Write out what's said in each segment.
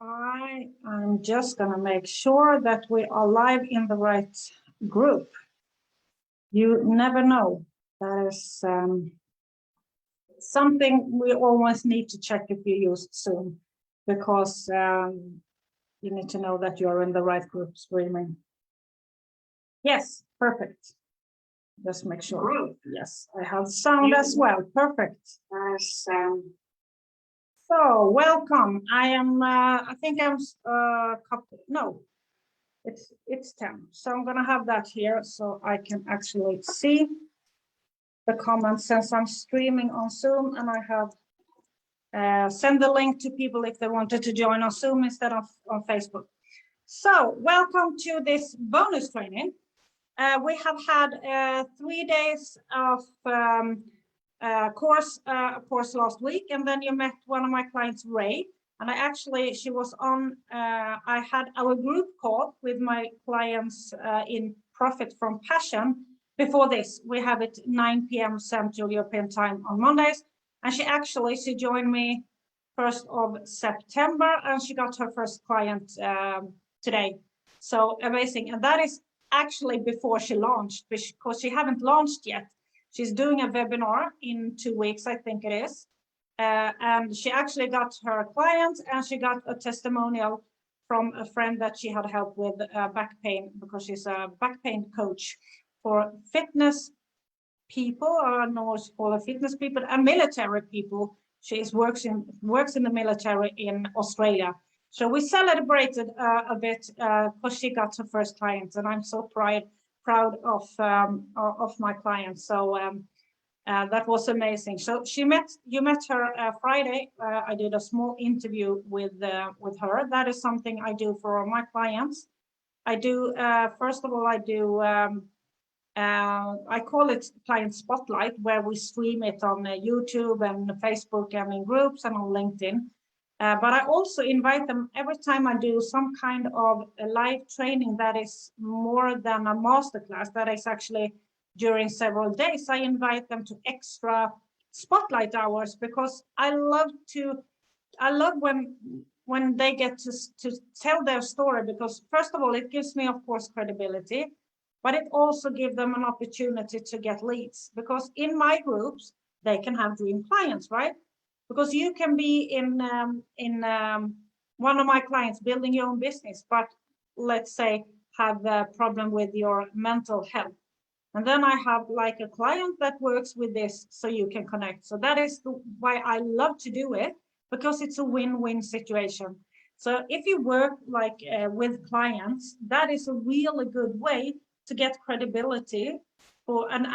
I'm just going to make sure that we are live in the right group. You never know. That is something we always need to check if you use Zoom, because you need to know that you're in the right group streaming. Yes, perfect. Just make sure. Yes, I have sound as well. Perfect. So welcome. I am. I think I'm. No, it's 10. So I'm gonna have that here so I can actually see the comments, since I'm streaming on Zoom, and I have send the link to people if they wanted to join on Zoom instead of on Facebook. So welcome to this bonus training. We have had 3 days of course last week, and then you met one of my clients, Ray, and she was on. I had our group call with my clients in Profit from Passion. Before this, we have it 9 p.m. Central European Time on Mondays, and she joined me 1st of September, and she got her first client today. So amazing, and that is actually before she launched, because she haven't launched yet. She's doing a webinar in 2 weeks, I think it is. And she actually got her client, and she got a testimonial from a friend that she had helped with back pain, because she's a back pain coach for fitness people, or no, for fitness people and military people. She works in the military in Australia. So we celebrated a bit because she got her first client, and I'm so proud of my client. So that was amazing. So you met her Friday. I did a small interview with her. That is something I do for all my clients. I do first of all, I call it Client Spotlight, where we stream it on YouTube and Facebook and in groups and on LinkedIn. But I also invite them every time I do some kind of a live training that is more than a masterclass, that is actually during several days. I invite them to extra spotlight hours, because I love when they get to tell their story, because first of all, it gives me, of course, credibility, but it also gives them an opportunity to get leads, because in my groups, they can have dream clients, right? Because you can be in one of my clients building your own business, but let's say have a problem with your mental health. And then I have like a client that works with this, so you can connect. So that is why I love to do it, because it's a win-win situation. So if you work like with clients, that is a really good way to get credibility for an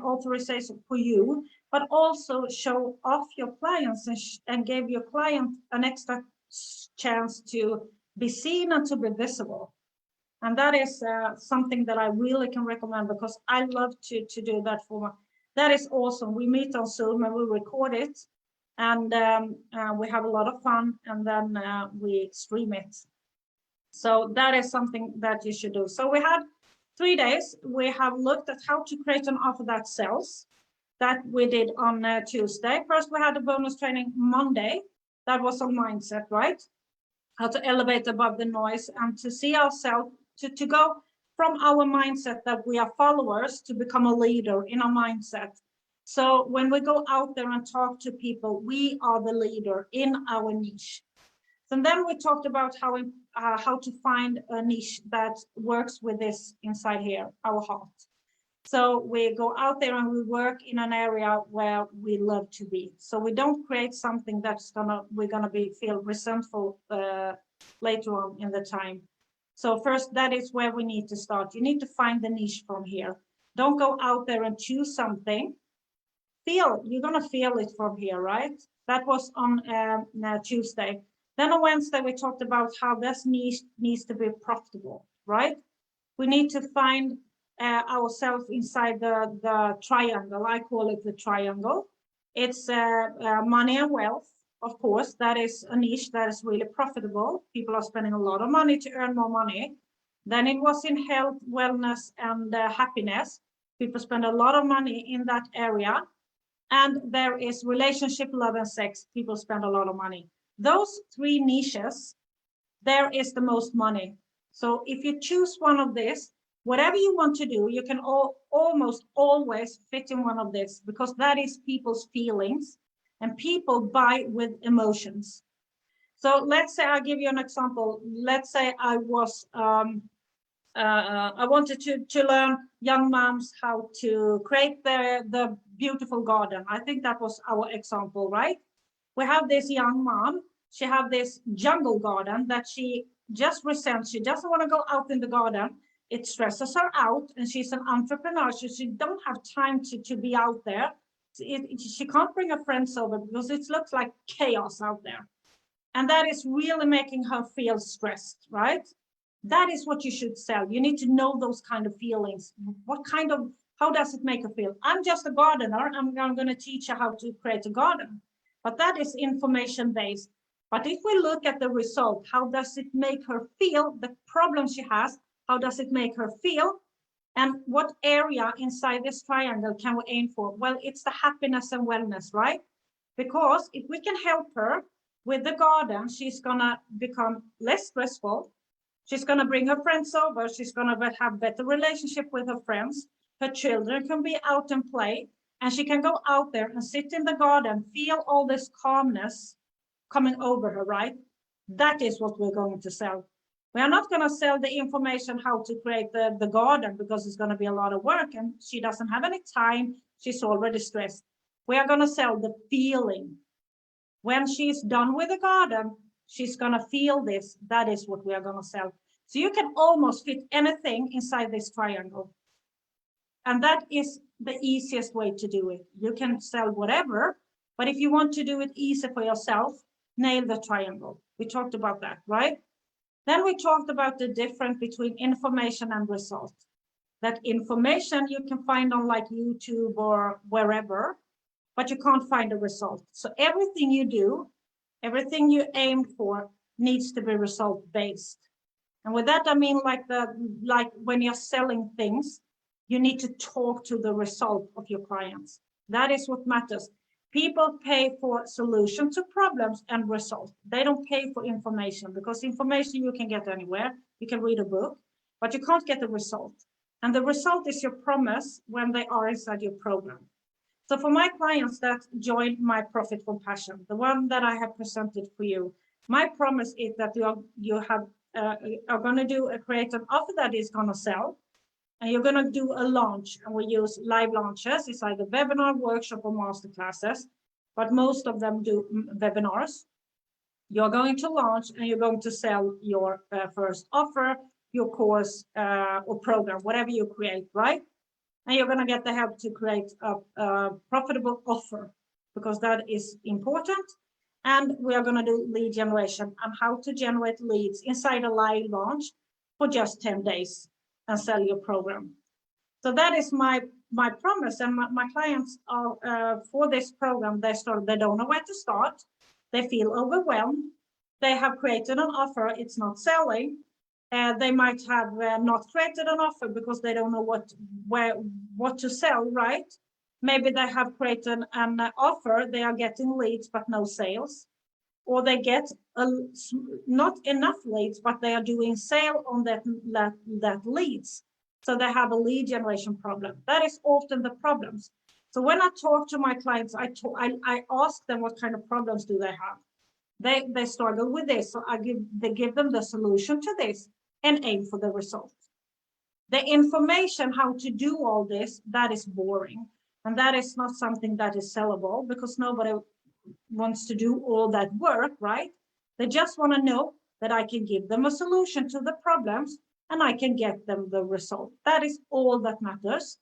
authorization for you, but also show off your clients and give your client an extra chance to be seen and to be visible. And that is something that I really can recommend, because I love to do that for. That is awesome. We meet on Zoom and we record it, and we have a lot of fun, and then we stream it. So that is something that you should do. So we had 3 days. We have looked at how to create an offer that sells. That we did on Tuesday. First, we had a bonus training Monday. That was on mindset, right? How to elevate above the noise and to see ourselves, to go from our mindset that we are followers to become a leader in our mindset. So when we go out there and talk to people, we are the leader in our niche. And then we talked about how to find a niche that works with this inside here, our heart. So we go out there and we work in an area where we love to be. So we don't create something that's we're gonna feel resentful later on in the time. So first, that is where we need to start. You need to find the niche from here. Don't go out there and choose something. You're gonna feel it from here, right? That was on Tuesday. Then on Wednesday, we talked about how this niche needs to be profitable, right? We need to find ourselves inside the triangle. I call it the triangle. It's money and wealth, of course. That is a niche that is really profitable. People are spending a lot of money to earn more money. Then it was in health, wellness, and happiness. People spend a lot of money in that area. And there is relationship, love, and sex. People spend a lot of money. Those 3 niches there is the most money. So if you choose one of this, whatever you want to do, you can almost always fit in one of this, because that is people's feelings, and people buy with emotions. So let's say I'll give you an example. Let's say I wanted to learn young moms how to create the beautiful garden. I think that was our example, right? We have this young mom. She have this jungle garden that she just resents. She doesn't want to go out in the garden. It stresses her out, and she's an entrepreneur, so she don't have time to be out there. She can't bring her friends over because it looks like chaos out there. And that is really making her feel stressed, right? That is what you should sell. You need to know those kind of feelings. How does it make her feel? I'm just a gardener. I'm going to teach her how to create a garden. But that is information based. But if we look at the result, how does it make her feel? The problem she has, how does it make her feel? And what area inside this triangle can we aim for? Well, it's the happiness and wellness, right? Because if we can help her with the garden, she's going to become less stressful. She's going to bring her friends over. She's going to have better relationship with her friends. Her children can be out and play, and she can go out there and sit in the garden, feel all this calmness coming over her, right? That is what we're going to sell. We are not going to sell the information how to create the garden, because it's going to be a lot of work and she doesn't have any time. She's already stressed. We are going to sell the feeling. When she's done with the garden, she's going to feel this. That is what we are going to sell. So you can almost fit anything inside this triangle. And that is the easiest way to do it. You can sell whatever, but if you want to do it easy for yourself, nail the triangle. We talked about that, right? Then we talked about the difference between information and result. That information you can find on like YouTube or wherever, but you can't find a result. So everything you do, everything you aim for needs to be result based. And with that, I mean like when you're selling things, you need to talk to the result of your clients. That is what matters. People pay for solution to problems and result. They don't pay for information, because information you can get anywhere. You can read a book, but you can't get the result. And the result is your promise when they are inside your program. So for my clients that join my Profit from Passion, the one that I have presented for you, my promise is that you are going to create an offer that is going to sell, and you're going to do a launch, and we use live launches. It's either webinar, workshop, or master classes, but most of them do webinars. You're going to launch and you're going to sell your first offer, your course or program, whatever you create, right? And you're going to get the help to create a profitable offer, because that is important. And we are going to do lead generation and how to generate leads inside a live launch for just 10 days and sell your program. So that is my promise. And my clients are for this program, they don't know where to start. They feel overwhelmed. They have created an offer, it's not selling. They might have not created an offer because they don't know what to sell, right? Maybe they have created an offer, they are getting leads but no sales, or they get not enough leads, but they are doing sale on that leads. So they have a lead generation problem. That is often the problems. So when I talk to my clients, I ask them what kind of problems do they have. They struggle with this, so they give them the solution to this and aim for the result. The information how to do all this, that is boring, and that is not something that is sellable, because nobody wants to do all that work, right? They just want to know that I can give them a solution to the problems and I can get them the result. That is all that matters.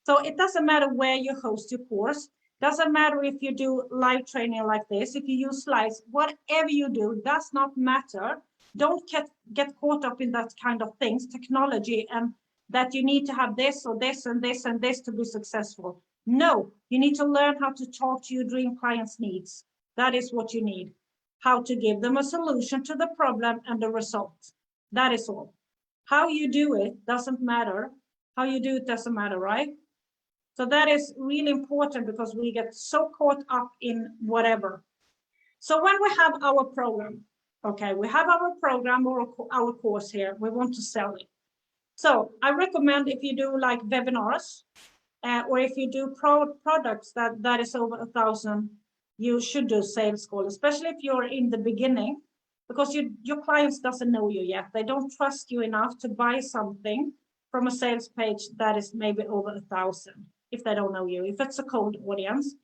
So it doesn't matter where you host your course. Doesn't matter if you do live training like this, if you use slides, whatever you do does not matter. Don't get caught up in that kind of things, technology, and that you need to have this or this and this and this to be successful. No, you need to learn how to talk to your dream clients' needs. That is what you need. How to give them a solution to the problem and the result. That is all. How you do it doesn't matter. How you do it doesn't matter, right? So that is really important, because we get so caught up in whatever. So when we have our program, Okay, we have our program or our course here. We want to sell it. So I recommend if you do like webinars, or if you do products that is over 1,000, you should do sales call, especially if you're in the beginning, because your clients doesn't know you yet. They don't trust you enough to buy something from a sales page that is maybe over 1,000 if they don't know you, if it's a cold audience.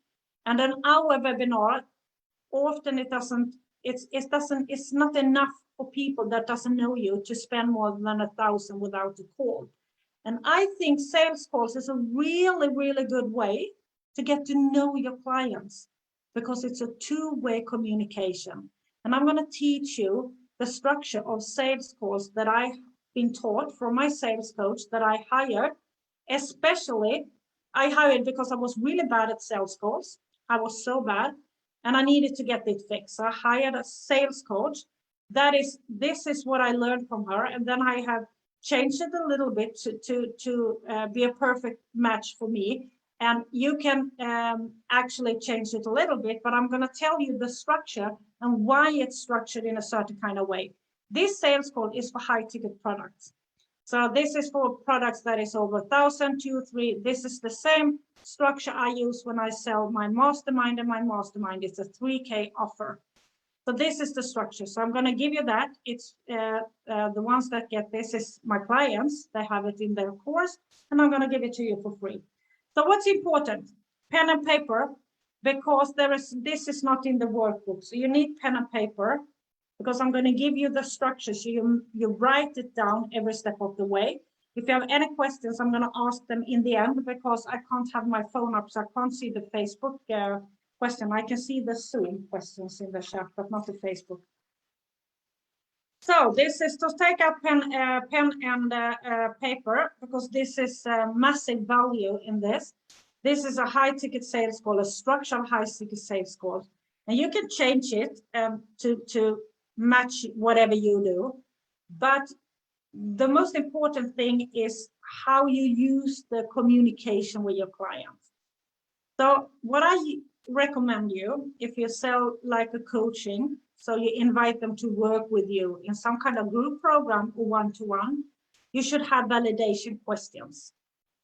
And then our webinar, often it's not enough for people that doesn't know you to spend more than 1,000 without a call. And I think sales calls is a really, really good way to get to know your clients, because it's a two-way communication. And I'm going to teach you the structure of sales calls that I've been taught from my sales coach that I hired. Especially, I hired because I was really bad at sales calls. I was so bad, and I needed to get it fixed. So I hired a sales coach. This is what I learned from her, and then I have changed it a little bit to be a perfect match for me. And you can actually change it a little bit, but I'm going to tell you the structure and why it's structured in a certain kind of way. This sales call is for high ticket products. So this is for products that is over 1,000, 2, 3. This is the same structure I use when I sell my mastermind, and my mastermind is a 3K offer. So this is the structure. So I'm going to give you that. It's the ones that get this is my clients. They have it in their course, and I'm going to give it to you for free. So what's important? Pen and paper, because this is not in the workbook. So you need pen and paper, because I'm going to give you the structure. So you write it down every step of the way. If you have any questions, I'm going to ask them in the end, because I can't have my phone up, so I can't see the Facebook question. I can see the Zoom questions in the chat, but not the Facebook. So this is to take out pen and paper, because this is massive value in this. This is a high ticket sales call, a structural high ticket sales call, and you can change it to match whatever you do. But the most important thing is how you use the communication with your clients. So what I recommend you, if you sell like a coaching, so you invite them to work with you in some kind of group program or one-to-one, you should have validation questions.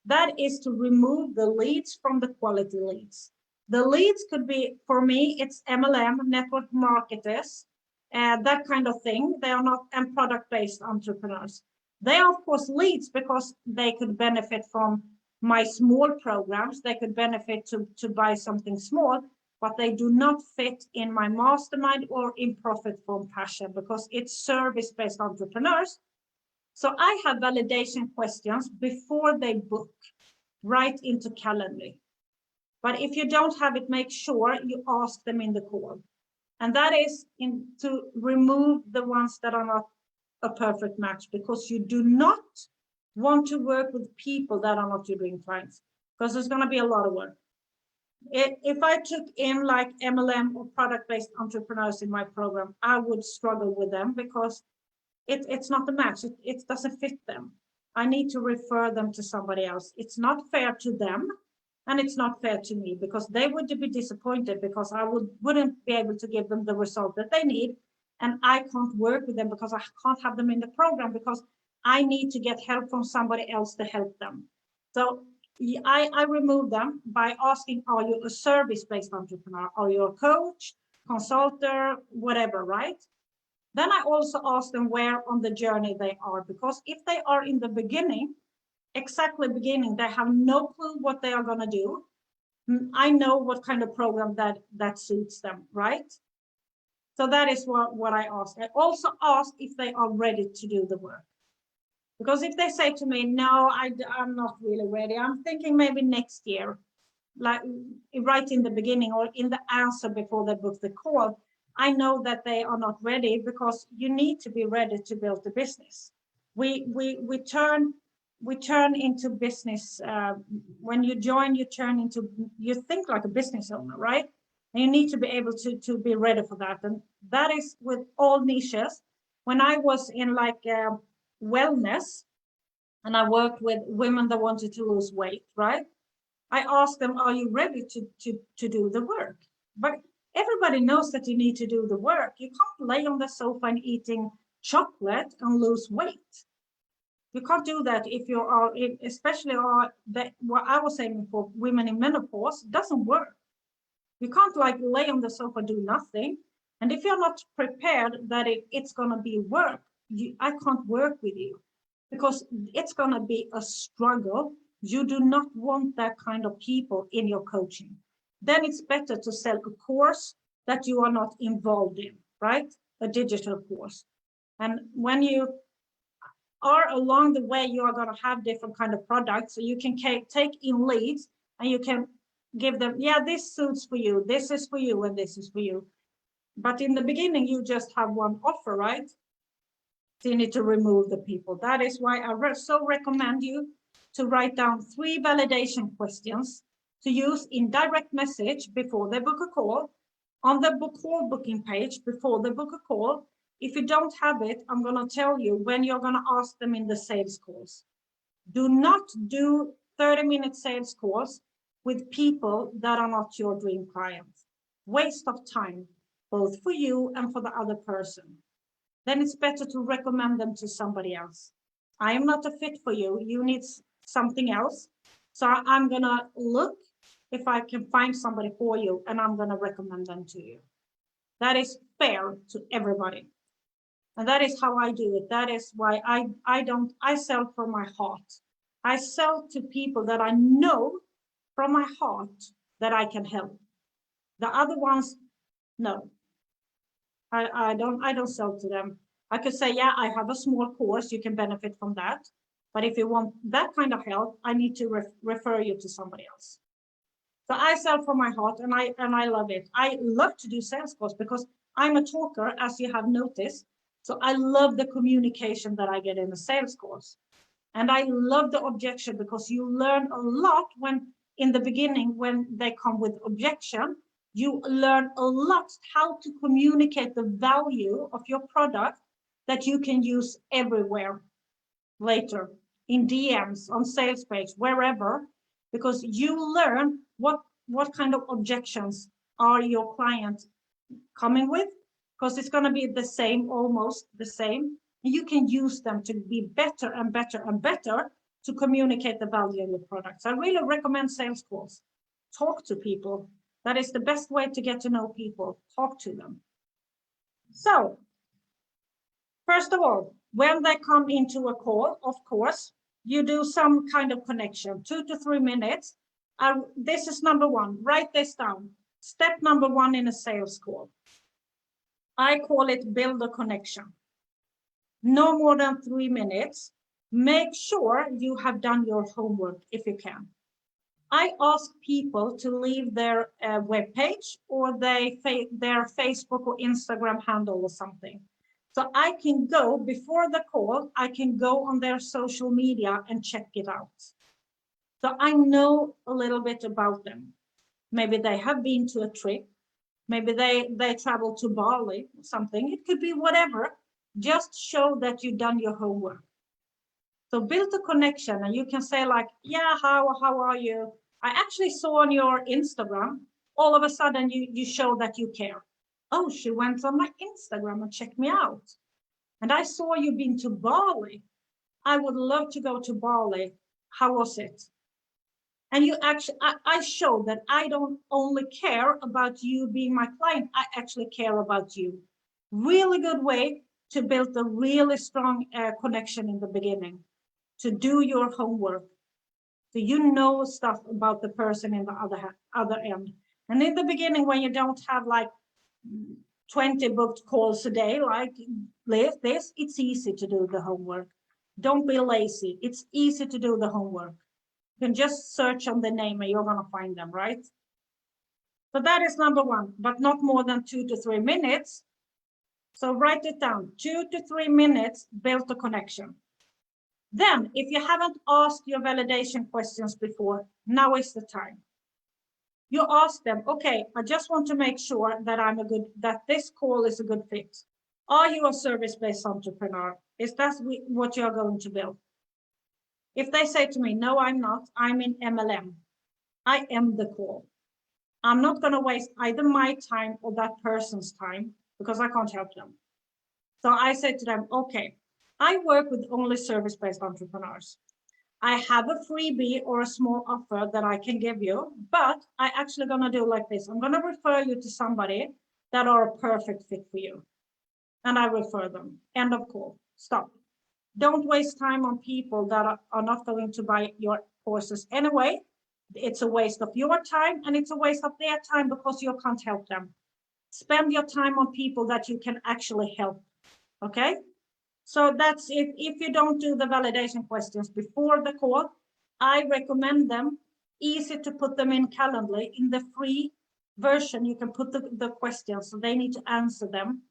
That is to remove the leads from the quality leads. The leads could be, for me, it's MLM, network marketers, that kind of thing. They are not, and product-based entrepreneurs. They are, of course, leads because they could benefit from my small programs. They could benefit to buy something small, but they do not fit in my mastermind or in Profit from Passion, because it's service-based entrepreneurs. So I have validation questions before they book, right into Calendly. But if you don't have it, make sure you ask them in the call. And that is to remove the ones that are not a perfect match, because you do not want to work with people that are not your dream clients, because there's going to be a lot of work. If I took in like MLM or product-based entrepreneurs in my program, I would struggle with them, because it's not a match. It doesn't fit them. I need to refer them to somebody else. It's not fair to them, and it's not fair to me, because they would be disappointed, because I wouldn't be able to give them the result that they need, and I can't work with them because I can't have them in the program, because I need to get help from somebody else to help them. So I remove them by asking, are you a service-based entrepreneur? Are you a coach, consultant, whatever, right? Then I also ask them where on the journey they are, because if they are in the beginning, exactly beginning, they have no clue what they are going to do. I know what kind of program that suits them, right? So that is what I ask. I also ask if they are ready to do the work. Because if they say to me, no, I'm not really ready, I'm thinking maybe next year, like right in the beginning or in the answer before they book the call, I know that they are not ready, because you need to be ready to build the business. We turn into business. When you join, you think like a business owner, right? And you need to be able to be ready for that. And that is with all niches. When I was in like wellness, and I worked with women that wanted to lose weight, right? I asked them, are you ready to do the work? But Everybody knows that you need to do the work. You can't lay on the sofa and eating chocolate and lose weight. You can't do that if you are, especially what I was saying for women in menopause, doesn't work. You can't like lay on the sofa, do nothing. And if you're not prepared that it's going to be work, I can't work with you because it's going to be a struggle. You do not want that kind of people in your coaching. Then it's better to sell a course that you are not involved in, right? A digital course. And when you are along the way, you are going to have different kind of products. So you can take in leads and you can give them, yeah, this suits for you, this is for you, and this is for you. But in the beginning, you just have one offer, right? So you need to remove the people. That is why I so recommend you to write down 3 validation questions to use in direct message before they book a call, on the call booking page before they book a call. If you don't have it, I'm going to tell you when you're going to ask them in the sales calls. Do not do 30-minute sales calls with people that are not your dream clients. Waste of time, both for you and for the other person. Then it's better to recommend them to somebody else. I am not a fit for you. You need something else. So I'm going to look if I can find somebody for you, and I'm going to recommend them to you. That is fair to everybody. And that is how I do it. That is why I sell from my heart. I sell to people that I know from my heart that I can help. The other ones, no. I don't sell to them. I could say, yeah, I have a small course, you can benefit from that. But if you want that kind of help, I need to refer you to somebody else. So I sell from my heart, and I love it. I love to do sales calls because I'm a talker, as you have noticed. So I love the communication that I get in the sales course. And I love the objection because you learn a lot when in the beginning, when they come with objection, you learn a lot how to communicate the value of your product that you can use everywhere later in DMs, on sales page, wherever, because you learn what kind of objections are your clients coming with, because it's going to be the same, almost the same. And you can use them to be better and better and better to communicate the value of your products. I really recommend sales calls. Talk to people. That is the best way to get to know people. Talk to them. So, first of all, when they come into a call, of course, you do some kind of connection, 2 to 3 minutes. This is number 1. Write this down. Step number 1 in a sales call. I call it build a connection. No more than 3 minutes. Make sure you have done your homework if you can. I ask people to leave their webpage or their Facebook or Instagram handle or something. So I can go, before the call, I can go on their social media and check it out. So I know a little bit about them. Maybe they have been to a trip. Maybe they travel to Bali or something. It could be whatever. Just show that you've done your homework. So build a connection, and you can say like, yeah, how are you? I actually saw on your Instagram, all of a sudden you show that you care. Oh, she went on my Instagram and checked me out. And I saw you've been to Bali. I would love to go to Bali. How was it? And you actually, I show that I don't only care about you being my client, I actually care about you. Really good way to build a really strong connection in the beginning, to do your homework. So you know stuff about the person in the other end. And in the beginning, when you don't have like 20 booked calls a day, like this, it's easy to do the homework. Don't be lazy. It's easy to do the homework. You can just search on the name and you're going to find them, right? So that is number 1, but not more than 2 to 3 minutes. So write it down, 2 to 3 minutes, build a connection. Then, if you haven't asked your validation questions before, now is the time. You ask them, okay, I just want to make sure that that this call is a good fit. Are you a service-based entrepreneur? Is that what you're going to build? If they say to me, no, I'm not, I'm in MLM, I am the call. I'm not going to waste either my time or that person's time because I can't help them. So I said to them, okay, I work with only service-based entrepreneurs. I have a freebie or a small offer that I can give you, but I actually going to do like this. I'm going to refer you to somebody that are a perfect fit for you. And I refer them. End of call. Stop. Don't waste time on people that are not going to buy your courses anyway. It's a waste of your time and it's a waste of their time because you can't help them. Spend your time on people that you can actually help. Okay? So that's it. If you don't do the validation questions before the call, I recommend them. Easy to put them in Calendly. In the free version, you can put the questions, so they need to answer them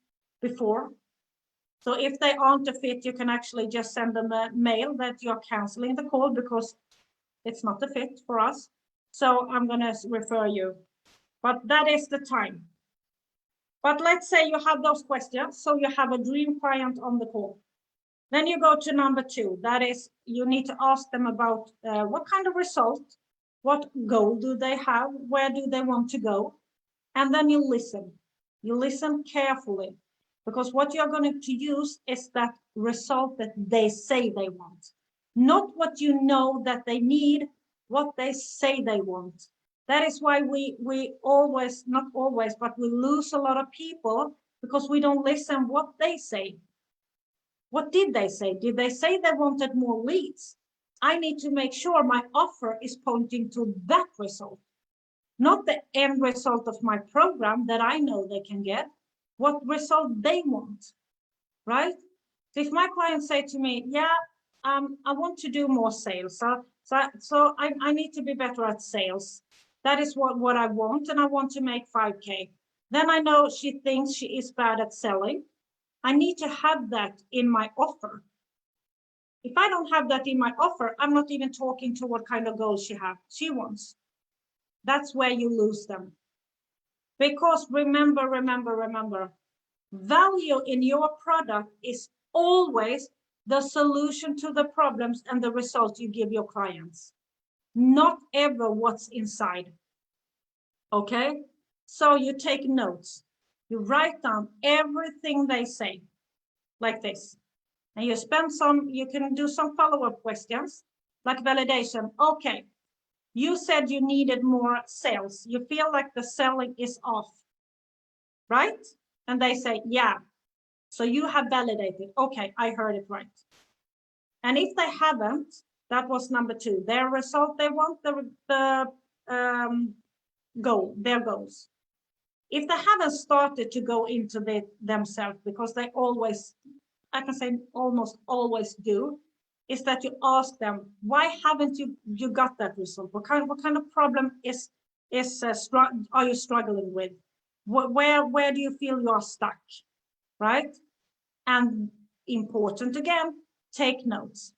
before. So if they aren't a fit, you can actually just send them a mail that you're canceling the call because it's not a fit for us. So I'm going to refer you. But that is the time. But let's say you have those questions. So you have a dream client on the call. Then you go to number 2. That is, you need to ask them about what kind of result, what goal do they have, where do they want to go? And then you listen. You listen carefully because what you're going to use is that result that they say they want. Not what you know that they need, what they say they want. That is why we always, not always, but we lose a lot of people because we don't listen what they say. What did they say? Did they say they wanted more leads? I need to make sure my offer is pointing to that result, not the end result of my program that I know they can get, what result they want, right? So if my clients say to me, yeah, I want to do more sales. So I need to be better at sales. That is what I want, and I want to make 5K. Then I know she thinks she is bad at selling. I need to have that in my offer. If I don't have that in my offer, I'm not even talking to what kind of goals she wants. That's where you lose them. Because remember, value in your product is always the solution to the problems and the results you give your clients, not ever what's inside. Okay? So you take notes. You write down everything they say, like this. And you can do some follow-up questions, like validation. Okay, you said you needed more sales. You feel like the selling is off, right? And they say, yeah. So you have validated. Okay, I heard it right. And if they haven't, that was number 2. Their result, they want the goal, their goals. If they haven't started to go into themselves, because they always, I can say almost always do, is that you ask them, why haven't you got that result? What kind of problem are you struggling with? Where do you feel you're stuck, right? And important again, take notes.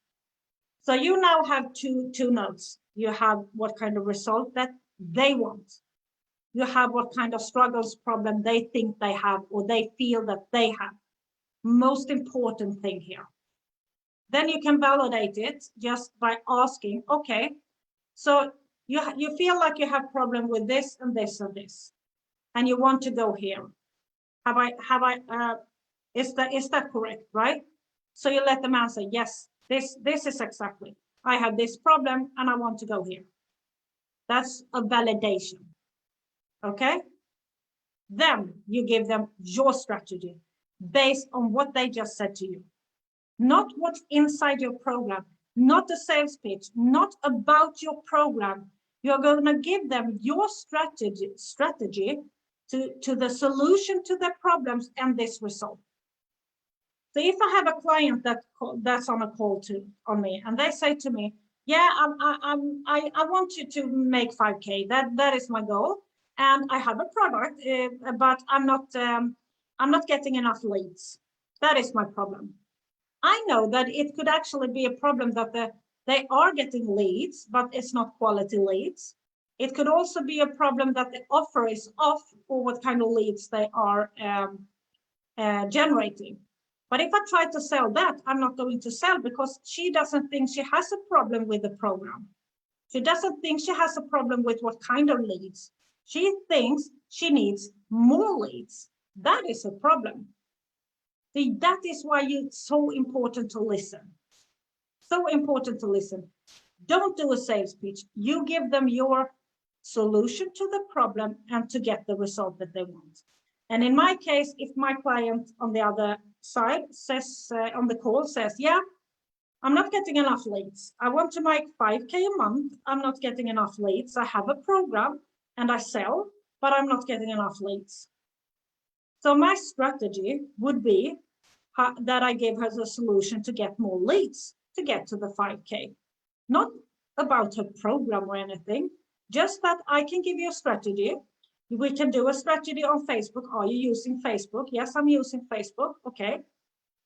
So you now have two notes. You have what kind of result that they want. You have what kind of struggles, problem they think they have or they feel that they have. Most important thing here. Then you can validate it just by asking, okay, so you feel like you have problem with this and this and this, and you want to go here. Is that correct, right? So you let them answer, yes, this is exactly. I have this problem and I want to go here. That's a validation. Okay? Then you give them your strategy based on what they just said to you. Not what's inside your program, not the sales pitch, not about your program. You're going to give them your strategy to the solution to their problems and this result. So if I have a client that's on a call on me and they say to me, yeah, I want you to make 5K. That is my goal. And I have a product, but I'm not getting enough leads. That is my problem. I know that it could actually be a problem that they are getting leads, but it's not quality leads. It could also be a problem that the offer is off for what kind of leads they are generating. But if I try to sell that, I'm not going to sell because she doesn't think she has a problem with the program. She doesn't think she has a problem with what kind of leads. She thinks she needs more leads. That is a problem. See, that is why it's so important to listen. So important to listen. Don't do a sales pitch. You give them your solution to the problem and to get the result that they want. And in my case, if my client on the other side says on the call says, yeah, I'm not getting enough leads. I want to make 5K a month. I'm not getting enough leads. I have a program and I sell, but I'm not getting enough leads. So my strategy would be that I gave her the solution to get more leads to get to the 5K. Not about her program or anything, just that I can give you a strategy. We can do a strategy on Facebook. Are you using Facebook? Yes, I'm using Facebook. Okay.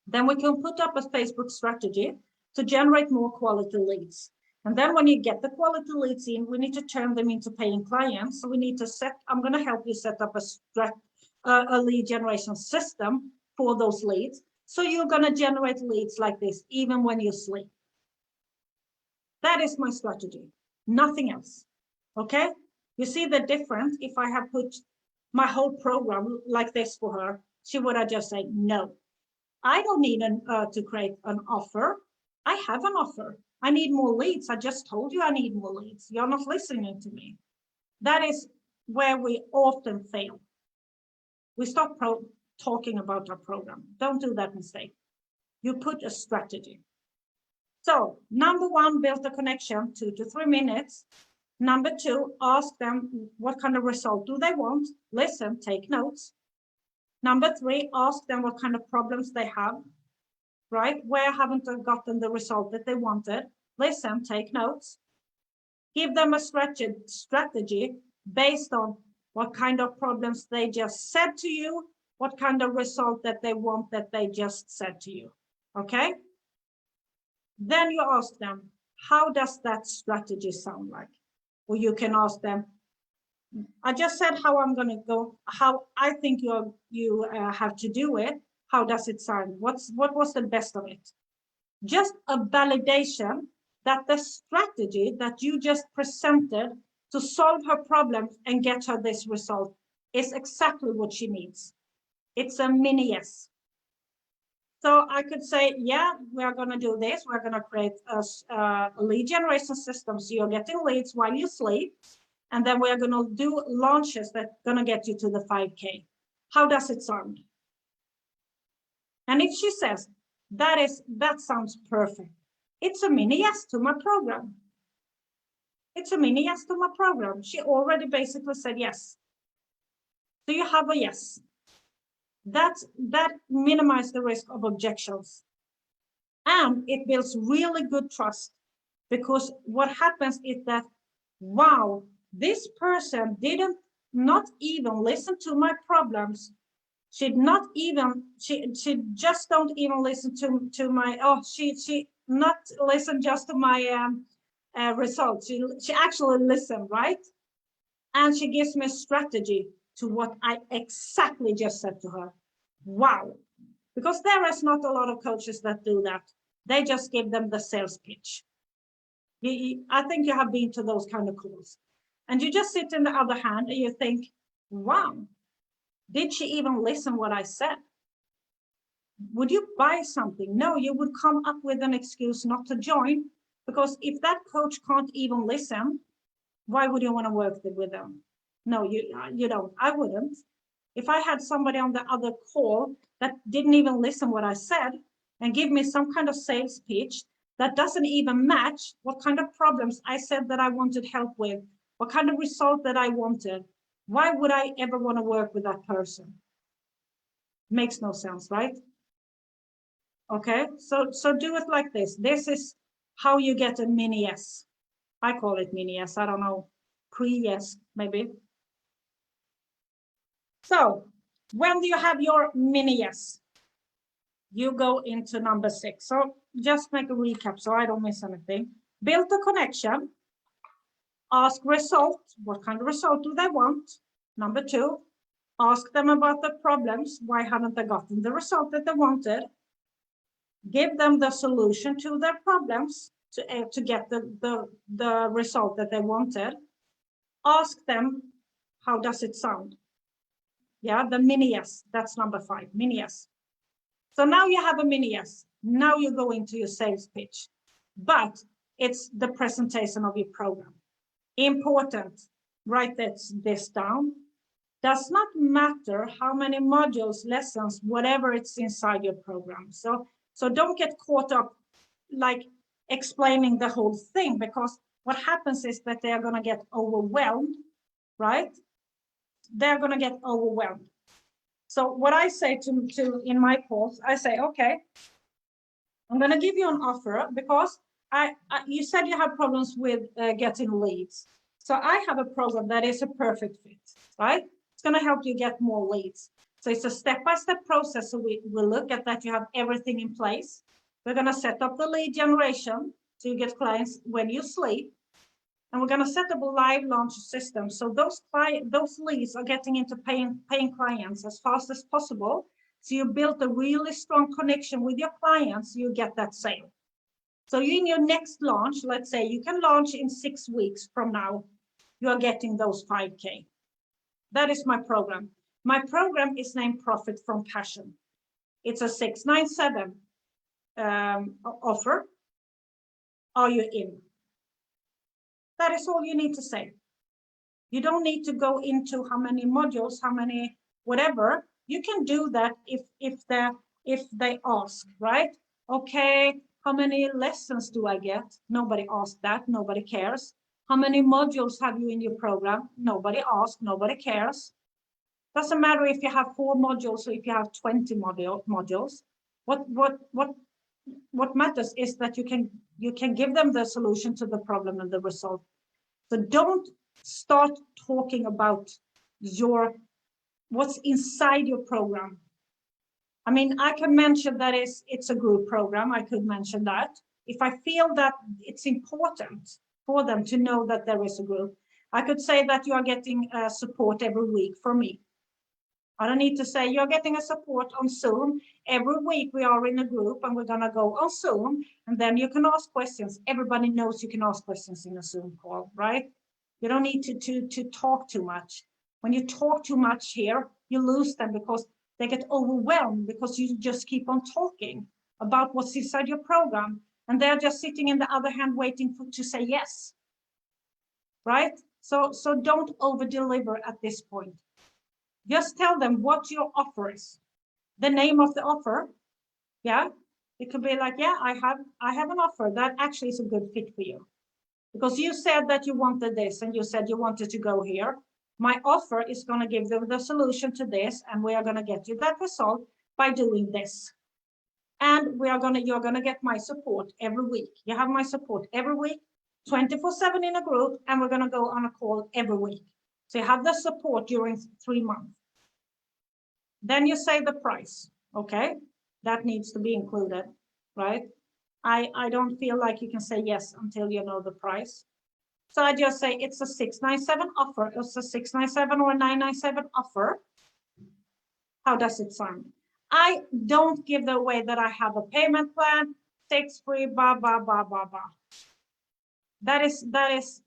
Then we can put up a Facebook strategy to generate more quality leads. And then when you get the quality leads in, we need to turn them into paying clients. So we need to I'm going to help you set up a lead generation system for those leads. So you're going to generate leads like this, even when you sleep. That is my strategy, nothing else. Okay? You see the difference? If I have put my whole program like this for her, she would have just said, no, I don't need to create an offer. I have an offer. I need more leads. I just told you I need more leads. You're not listening to me. That is where we often fail. We stop talking about our program. Don't do that mistake. You put a strategy. So number one, build a connection, 2 to 3 minutes. Number two, ask them what kind of result do they want. Listen, take notes. Number three, ask them what kind of problems they have, right? Where haven't they gotten the result that they wanted? Listen, take notes. Give them a strategy based on what kind of problems they just said to you, what kind of result that they want that they just said to you, okay? Then you ask them, how does that strategy sound like? Or you can ask them, I just said how I'm going to go, how I think you have to do it. How does it sound? What was the best of it? Just a validation that the strategy that you just presented to solve her problem and get her this result is exactly what she needs. It's a mini yes. So I could say, yeah, we are going to do this. We're going to create a lead generation system. So you're getting leads while you sleep. And then we are going to do launches that are going to get you to the 5K. How does it sound? And if she says, that sounds perfect, it's a mini yes to my program. It's a mini yes to my program. She already basically said yes. So you have a yes. That minimizes the risk of objections. And it builds really good trust, because what happens is that, wow, this person didn't not even listen to my problems. She just don't even listen to my, she not listen just to my results. She actually listened, right? And she gives me a strategy to what I exactly just said to her. Wow. Because there is not a lot of coaches that do that. They just give them the sales pitch. I think you have been to those kind of calls. And you just sit in the other hand and you think, wow, did she even listen what I said? Would you buy something? No, you would come up with an excuse not to join, because if that coach can't even listen, why would you want to work with them? No, you don't. I wouldn't. If I had somebody on the other call that didn't even listen what I said and give me some kind of sales pitch that doesn't even match what kind of problems I said that I wanted help with, what kind of result that I wanted, why would I ever want to work with that person? Makes no sense, right? Okay, so do it like this. This is how you get a mini yes. I call it mini yes. I don't know, pre-yes maybe. So when you have your mini yes, you go into number 6. So just make a recap so I don't miss anything. Build a connection. Ask result. What kind of result do they want? Number 2, ask them about the problems. Why haven't they gotten the result that they wanted? Give them the solution to their problems to get the result that they wanted. Ask them How does it sound? Yeah, the mini yes, that's number 5, mini yes. So now you have a mini yes. Now you go into your sales pitch, but it's the presentation of your program. Important, write this down. Does not matter how many modules, lessons, whatever it's inside your program. So don't get caught up like explaining the whole thing, because what happens is that they are going to get overwhelmed, right? They're going to get overwhelmed. So what I say to in my course, I say, okay, I'm going to give you an offer because you said you have problems with getting leads. So I have a program that is a perfect fit, right? It's going to help you get more leads. So it's a step-by-step process. So we will look at that you have everything in place. We're going to set up the lead generation so you get clients when you sleep. And we're going to set up a live launch system. So those leads are getting into paying clients as fast as possible. So you build a really strong connection with your clients, you get that sale. So in your next launch, let's say you can launch in 6 weeks from now, you are getting those 5K. That is my program. My program is named Profit from Passion. It's a 697 offer. Are you in? That is all you need to say. You don't need to go into how many modules, how many whatever. You can do that if they ask, right? Okay, how many lessons do I get? Nobody asked that. Nobody cares. How many modules have you in your program? Nobody asked. Nobody cares. Doesn't matter if you have 4 modules or if you have 20 modules. What matters is that you can give them the solution to the problem and the result. So don't start talking about what's inside your program. I mean, I can mention that it's a group program. I could mention that. If I feel that it's important for them to know that there is a group, I could say that you are getting support every week from me. I don't need to say you're getting a support on Zoom. Every week we are in a group and we're going to go on Zoom and then you can ask questions. Everybody knows you can ask questions in a Zoom call, right? You don't need to talk too much. When you talk too much here, you lose them because they get overwhelmed because you just keep on talking about what's inside your program. And they're just sitting in the other hand waiting to say yes, right? So don't over deliver at this point. Just tell them what your offer is, the name of the offer. Yeah, it could be like, yeah, I have an offer that actually is a good fit for you. Because you said that you wanted this and you said you wanted to go here. My offer is going to give them the solution to this, and we are going to get you that result by doing this. And you're going to get my support every week. You have my support every week, 24/7 in a group, and we're going to go on a call every week. So you have the support during 3 months. Then you say the price, okay? That needs to be included, right? I don't feel like you can say yes until you know the price. So I just say it's a 697 offer. It's a 697 or a 997 offer. How does it sound? I don't give the away that I have a payment plan, 6 free, blah, blah, blah, blah, blah. That is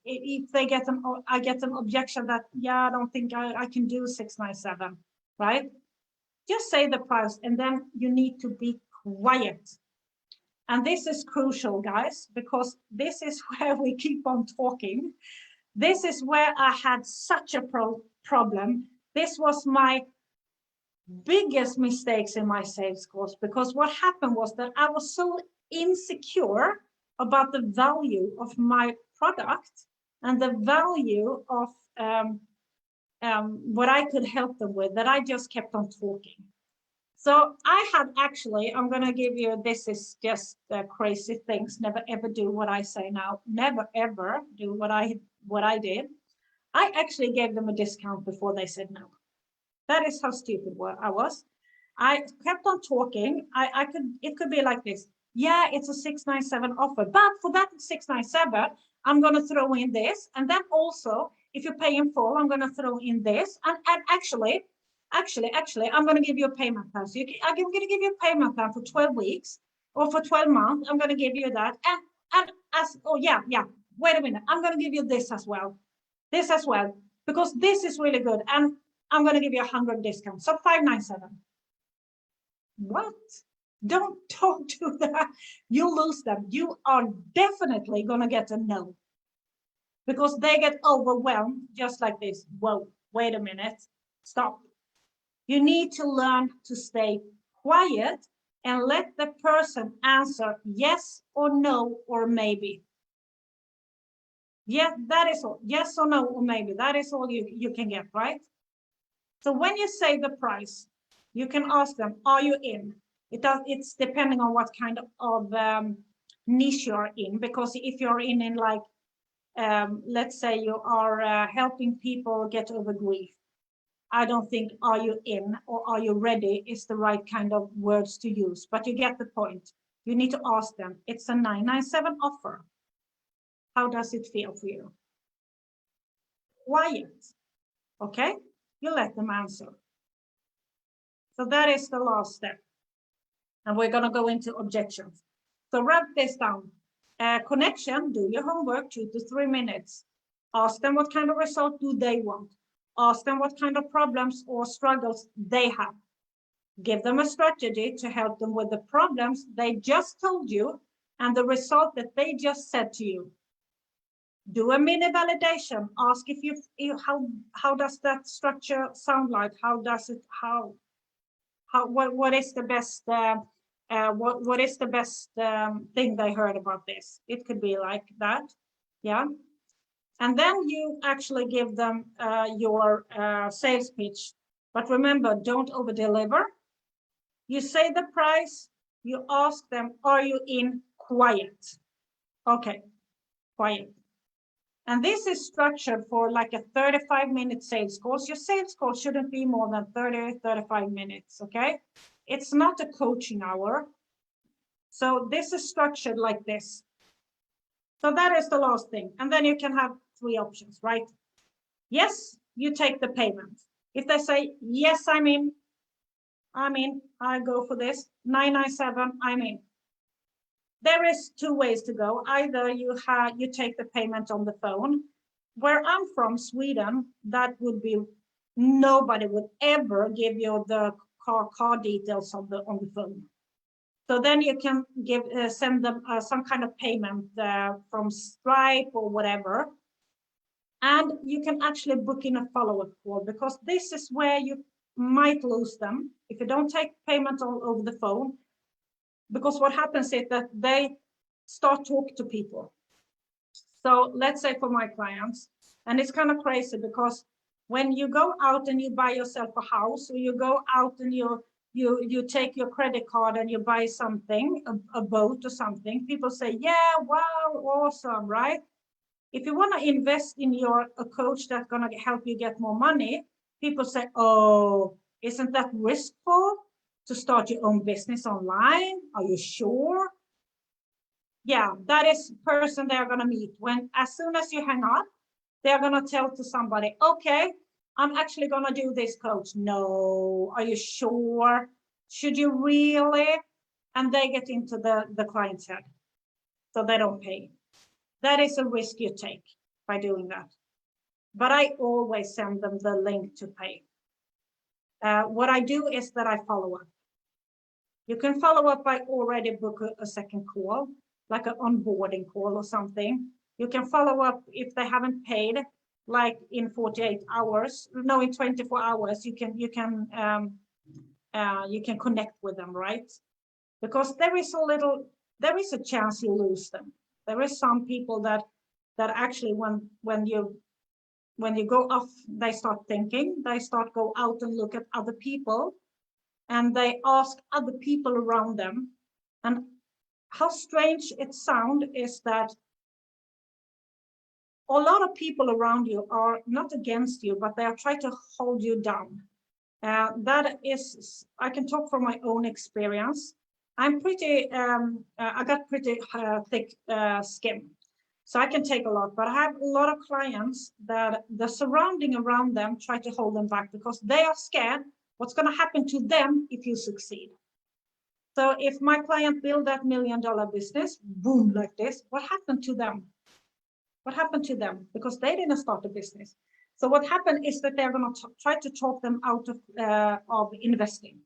if they get I get an objection that, yeah, I don't think I can do 697, right? Just say the price and then you need to be quiet. And this is crucial, guys, because this is where we keep on talking. This is where I had such a problem. This was my biggest mistakes in my sales course, because what happened was that I was so insecure about the value of my product and the value of what I could help them with, that I just kept on talking. So I had actually, I'm going to give you, this is just crazy things. Never ever do what I say now. Never ever do what I did. I actually gave them a discount before they said no. That is how stupid I was. I kept on talking. It could be like this. Yeah, it's a 697 offer, but for that 697, I'm going to throw in this. And then also, if you pay in full, I'm going to throw in this. And actually, I'm going to give you a payment plan. So I'm going to give you a payment plan for 12 weeks or for 12 months. I'm going to give you that. And wait a minute. I'm going to give you this as well. because this is really good. And I'm going to give you 100 discount. So 597. What? Don't do that. You lose them. You are definitely going to get a no. Because they get overwhelmed just like this. Whoa, wait a minute. Stop. You need to learn to stay quiet and let the person answer yes or no or maybe. Yeah, that is all. Yes or no or maybe. That is all you can get, right? So when you say the price, you can ask them, are you in? It's depending on what kind of niche you're in. Because if you're in like, let's say you are helping people get over grief, I don't think are you in or are you ready is the right kind of words to use, but you get the point. You need to ask them, it's a 997 offer. How does it feel for you? Quiet. Okay, you let them answer. So that is the last step. And we're going to go into objections. So wrap this down. Connection, do your homework, 2 to 3 minutes. Ask them what kind of result do they want. Ask them what kind of problems or struggles they have. Give them a strategy to help them with the problems they just told you and the result that they just said to you. Do a mini validation. Ask if you how does that structure sound like? How does it what is the best what is the best thing they heard about this? It could be like that, yeah. And then you actually give them your sales pitch. But remember, don't over deliver. You say the price, you ask them, are you in? Quiet? Okay, quiet. And this is structured for like a 35-minute sales course. Your sales course shouldn't be more than 35 minutes, okay? It's not a coaching hour. So this is structured like this. So that is the last thing. And then you can have 3 options, right? Yes, you take the payment. If they say, yes, I'm in, I go for this, 997, I'm in. There is 2 ways to go. Either you take the payment on the phone. Where I'm from, Sweden, that would be, nobody would ever give you the car details on the phone. So then you can send them some kind of payment from Stripe or whatever. And you can actually book in a follow-up call, because this is where you might lose them if you don't take payment over the phone. Because what happens is that they start talking to people. So let's say for my clients, and it's kind of crazy because when you go out and you buy yourself a house, or you go out and you take your credit card and you buy something, a boat or something, people say, yeah, wow, awesome, right? If you want to invest in a coach that's going to help you get more money, people say, oh, isn't that riskful to start your own business online? Are you sure? Yeah, that is the person they're going to meet. As soon as you hang up, they're going to tell to somebody, okay, I'm actually going to do this, coach. No, are you sure? Should you really? And they get into the client's head. So they don't pay. That is a risk you take by doing that. But I always send them the link to pay. What I do is that I follow up. You can follow up by already book a second call, like an onboarding call or something. You can follow up if they haven't paid, like in 48 hours. No, in 24 hours, you can connect with them, right? Because there is a chance you lose them. There is some people that actually when you go off, they start thinking, they start go out and look at other people, and they ask other people around them. And how strange it sounds is that a lot of people around you are not against you, but they are trying to hold you down. That is, I can talk from my own experience. I'm pretty, I got pretty thick skin, so I can take a lot, but I have a lot of clients that the surrounding around them try to hold them back because they are scared what's going to happen to them if you succeed. So if my client build that $1 million business, boom, like this, what happened to them? What happened to them? Because they didn't start a business. So what happened is that they're going to try to talk them out of investing.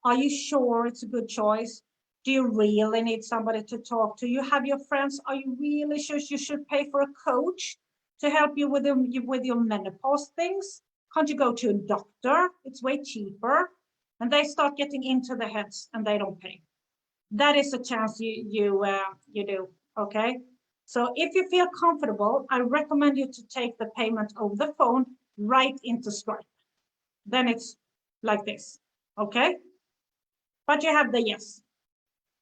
Are you sure it's a good choice? Do you really need somebody to talk to? You have your friends. Are you really sure you should pay for a coach to help you with your menopause things? Can't you go to a doctor? It's way cheaper. And they start getting into the heads and they don't pay. That is a chance you do. Okay. So if you feel comfortable, I recommend you to take the payment over the phone right into Stripe. Then it's like this. Okay. But you have the yes.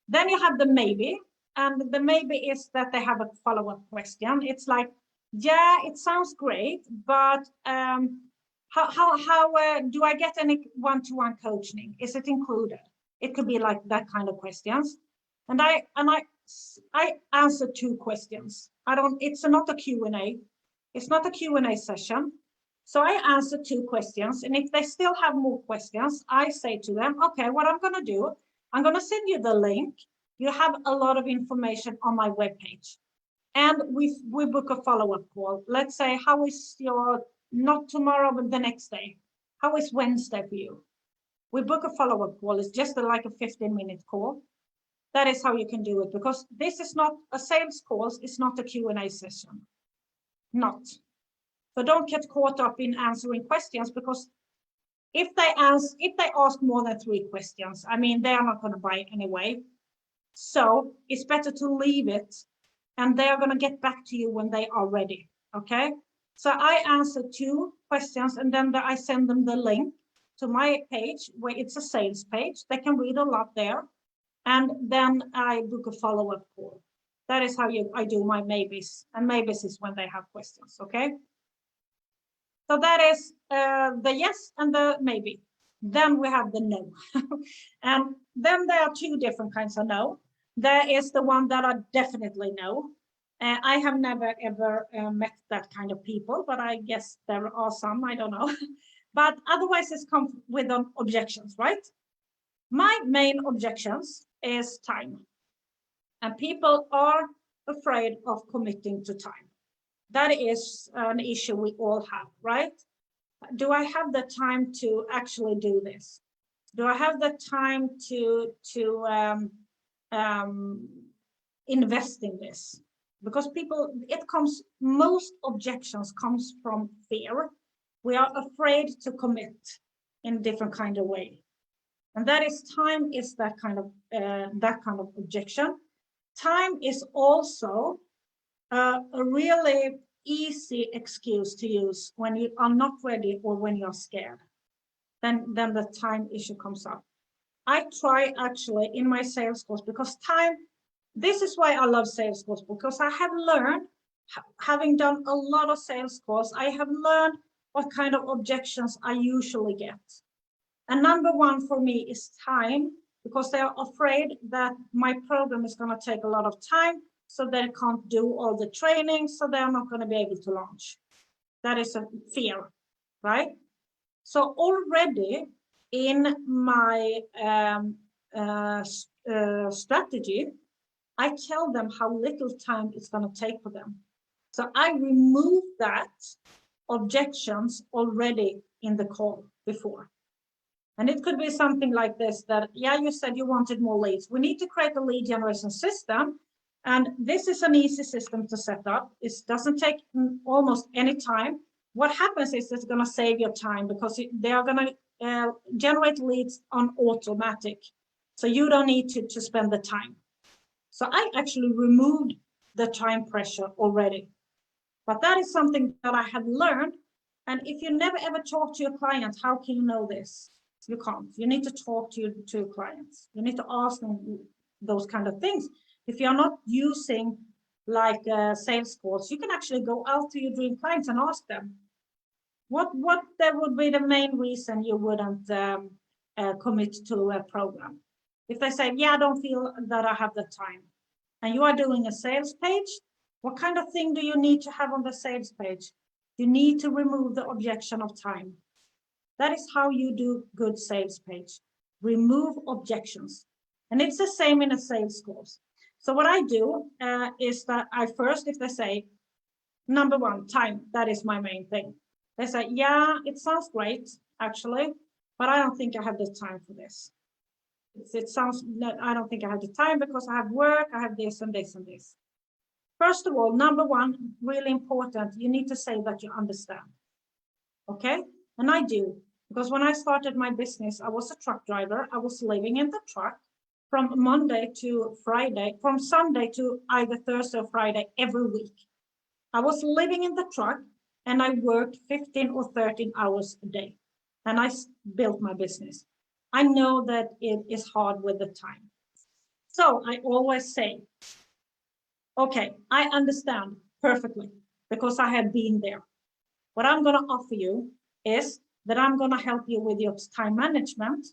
Then you have the maybe. And the maybe is that they have a follow-up question. It's like, yeah, it sounds great, but how do I get any one-to-one coaching? Is it included? It could be like that kind of questions. And I answer 2 questions. It's not a Q&A. It's not a Q&A session. So I answer 2 questions. And if they still have more questions, I say to them, okay, what I'm going to do, I'm going to send you the link. You have a lot of information on my webpage. And we book a follow-up call. Let's say, how is your, not tomorrow, but the next day? How is Wednesday for you? We book a follow-up call. It's just like a 15-minute call. That is how you can do it, because this is not a sales call. It's not a Q&A session. Not. So don't get caught up in answering questions, because if they ask more than 3 questions, I mean, they are not going to buy anyway. So it's better to leave it, and they are going to get back to you when they are ready. Okay. So I answer 2 questions, and then I send them the link to my page where it's a sales page. They can read a lot there. And then I book a follow-up call. That is how I do my maybes. And maybes is when they have questions, okay? So that is the yes and the maybe. Then we have the no. And then there are 2 different kinds of no. There is the one that are definitely no. I have never, ever met that kind of people, but I guess there are some, I don't know. But otherwise, it's come with objections, right? My main objections is time. And people are afraid of committing to time. That is an issue we all have, right? Do I have the time to actually do this? Do I have the time to invest in this? Because most objections comes from fear. We are afraid to commit in different kind of way. And that is time is that kind of objection. Time is also a really easy excuse to use when you are not ready or when you're scared. Then the time issue comes up. I try actually in my sales course, because time, this is why I love sales course, because I have learned, having done a lot of sales course, I have learned what kind of objections I usually get. And number 1 for me is time, because they are afraid that my program is going to take a lot of time, so they can't do all the training, so they're not going to be able to launch. That is a fear, right? So already in my strategy, I tell them how little time it's going to take for them. So I remove that objections already in the call before. And it could be something like this, that, yeah, you said you wanted more leads. We need to create a lead generation system. And this is an easy system to set up. It doesn't take almost any time. What happens is it's going to save your time, because they are going to generate leads on automatic. So you don't need to spend the time. So I actually removed the time pressure already. But that is something that I have learned. And if you never ever talk to your clients, how can you know this? You can't. You need to talk to your clients. You need to ask them those kind of things. If you're not using like sales calls, you can actually go out to your dream clients and ask them what there would be the main reason you wouldn't commit to a program. If they say, yeah, I don't feel that I have the time, and you are doing a sales page, what kind of thing do you need to have on the sales page? You need to remove the objection of time. That is how you do good sales page. Remove objections. And it's the same in a sales course. So what I do is that I first, if they say, number 1, time, that is my main thing. They say, yeah, it sounds great, actually, but I don't think I have the time for this. I don't think I have the time because I have work, I have this and this and this. First of all, number one, really important, you need to say that you understand. Okay? And I do, because when I started my business, I was a truck driver. I was living in the truck from Monday to Friday, from Sunday to either Thursday or Friday every week. I was living in the truck and I worked 15 or 13 hours a day. And I built my business. I know that it is hard with the time. So I always say, okay, I understand perfectly because I have been there. What I'm going to offer you is that I'm going to help you with your time management.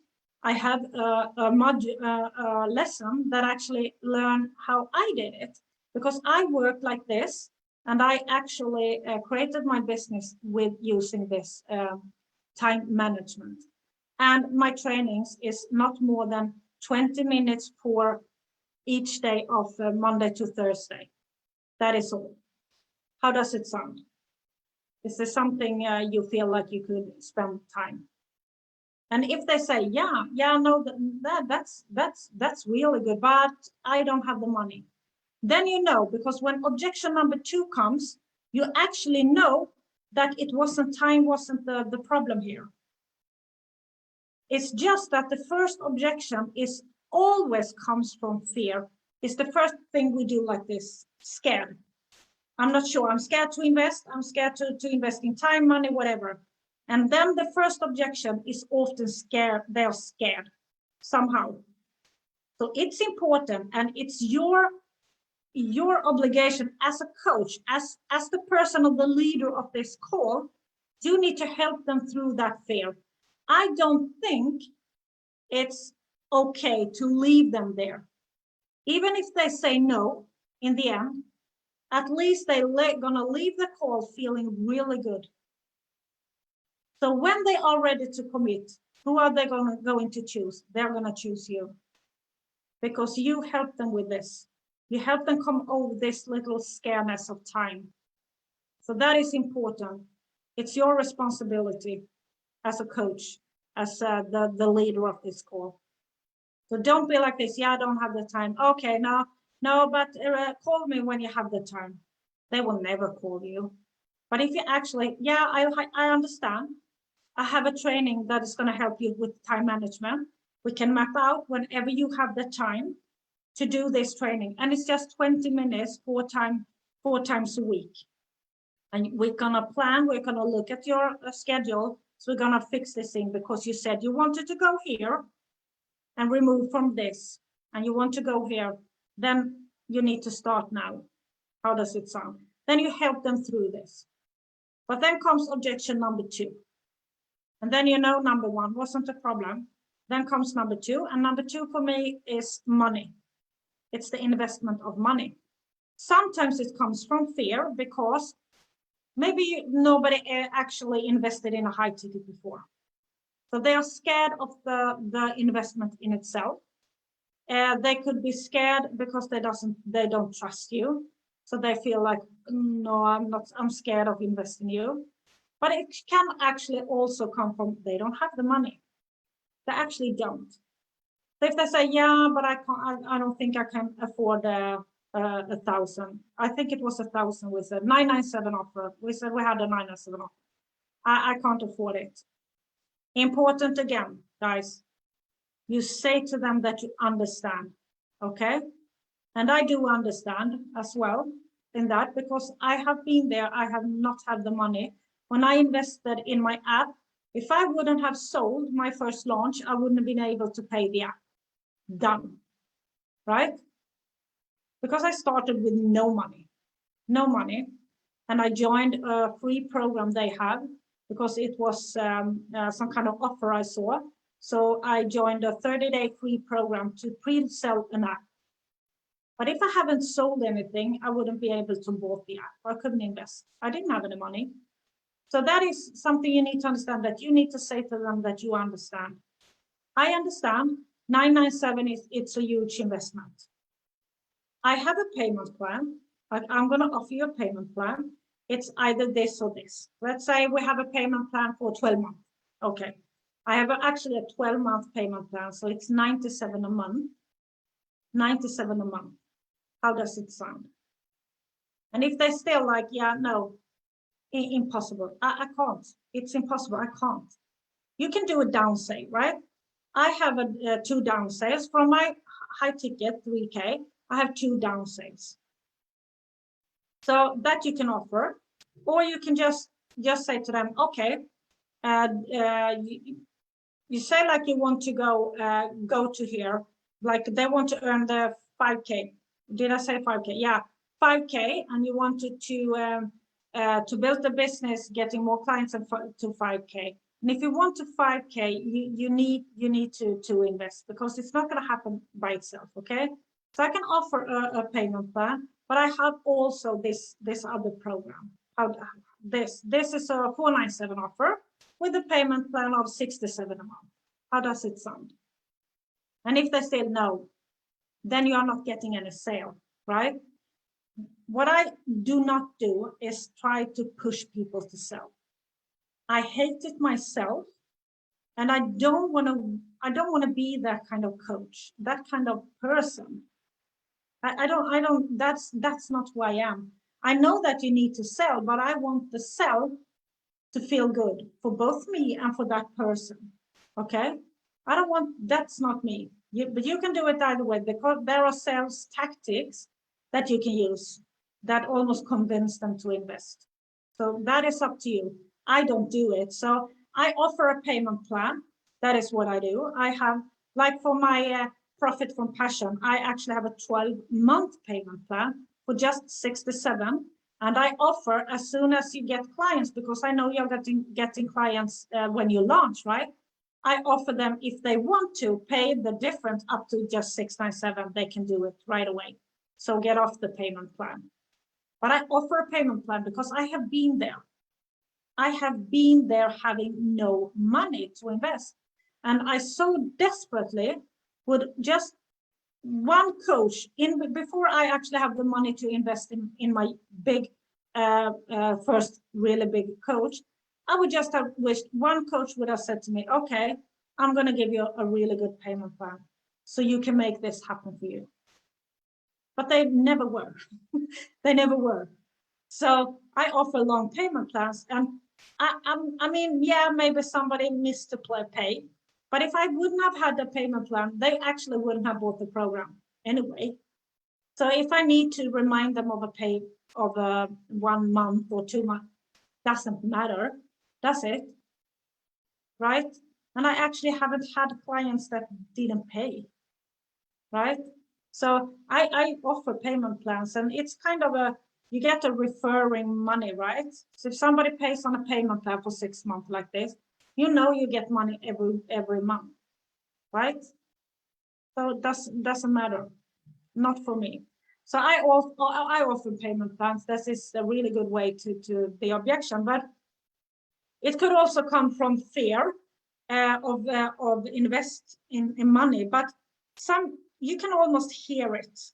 I have a lesson that actually learn how I did it because I worked like this and I actually created my business with using this time management. And my trainings is not more than 20 minutes for each day of Monday to Thursday. That is all. How does it sound? Is there something you feel like you could spend time? And if they say, yeah, no, that's really good, but I don't have the money. Then you know, because when objection number 2 comes, you actually know that it wasn't time, wasn't the problem here. It's just that the first objection is always comes from fear. It's the first thing we do like this, scared. I'm not sure, I'm scared to invest, I'm scared to invest in time, money, whatever. And then the first objection is often scared, they're scared somehow. So it's important and it's your obligation as a coach, as the person or the leader of this call, you need to help them through that fear. I don't think it's okay to leave them there. Even if they say no in the end, at least they're gonna leave the call feeling really good. So when they are ready to commit, who are they going to choose? They're gonna choose you because you help them with this. You help them come over this little scareness of time. So that is important. It's your responsibility as a coach, as the leader of this call. So don't be like this. Yeah, I don't have the time. Okay, no, but call me when you have the time. They will never call you. But if you actually, yeah, I understand. I have a training that is going to help you with time management. We can map out whenever you have the time to do this training. And it's just 20 minutes, 4 times a week. And we're going to plan, we're going to look at your schedule. So we're going to fix this thing because you said you wanted to go here and remove from this, and you want to go here, then you need to start now. How does it sound? Then you help them through this. But then comes objection number 2. And then you know number 1 wasn't a problem. Then comes number 2, and number 2 for me is money. It's the investment of money. Sometimes it comes from fear because maybe nobody actually invested in a high ticket before. So they are scared of the investment in itself. They could be scared because they don't trust you. So they feel like, no, I'm scared of investing in you. But it can actually also come from they don't have the money. They actually don't. So if they say, yeah, but I don't think I can afford 1,000. I think it was 1,000 with a 997 offer. We said we had a 997 offer. I can't afford it. Important again, guys. You say to them that you understand, okay? And I do understand as well in that because I have been there. I have not had the money. When I invested in my app, if I wouldn't have sold my first launch, I wouldn't have been able to pay the app. Done, right? Because I started with no money. And I joined a free program they have because it was some kind of offer I saw. So I joined a 30-day free program to pre-sell an app. But if I haven't sold anything, I wouldn't be able to bought the app. I couldn't invest. I didn't have any money. So that is something you need to understand, that you need to say to them that you understand. I understand 997 it's a huge investment. I have a payment plan. I'm going to offer you a payment plan. it's either this or this. Let's say we have a payment plan for 12 months. Okay. I have actually a 12-month payment plan, so it's 97 a month. 97 a month. How does it sound? And if they still like, yeah, no, impossible. I can't. It's impossible. I can't. You can do a down sale, right? I have a 2 down sales from my high ticket 3K. I have 2 down sales. So that you can offer, or you can just say to them, okay, you say like you want to go to here, like they want to earn the 5K. Did I say 5K? Yeah, 5K, and you wanted to build the business, getting more clients to 5K. And if you want to 5K, you need to invest, because it's not going to happen by itself. Okay, so I can offer a payment plan, but I have also this other program. This is a 497 offer with a payment plan of 67 a month. How does it sound? And if they say no, then you are not getting any sale, right? What I do not do is try to push people to sell. I hate it myself, and I don't want to be that kind of coach, that kind of person. I don't, that's not who I am. I know that you need to sell, but I want the sell to feel good for both me and for that person. Okay, I don't want, that's not me. But you can do it either way, because there are sales tactics that you can use that almost convince them to invest. So that is up to you. I don't do it. So I offer a payment plan. That is what I do. I have, like for my Profit from Passion, I actually have a 12-month payment plan for just 67. And I offer as soon as you get clients, because I know you're getting clients when you launch, right? I offer them, if they want to pay the difference up to just 697, they can do it right away. So get off the payment plan. But I offer a payment plan because I have been there. I have been there having no money to invest. And I so desperately would just one coach before I actually have the money to invest in my big first really big coach, I would just have wished one coach would have said to me, okay, I'm going to give you a really good payment plan so you can make this happen for you. But they never were. They never were. So I offer long payment plans, and I mean, yeah, maybe somebody missed to pay, but if I wouldn't have had the payment plan, they actually wouldn't have bought the program anyway. So if I need to remind them of a pay of 1 month or 2 months, doesn't matter, does it? Right? And I actually haven't had clients that didn't pay, right? So I offer payment plans, and it's kind of you get a referring money, right? So if somebody pays on a payment plan for 6 months like this, you know you get money every month, right? So it doesn't matter, not for me. So I offer payment plans. This is a really good way to the objection, but it could also come from fear of invest in money. But you can almost hear it.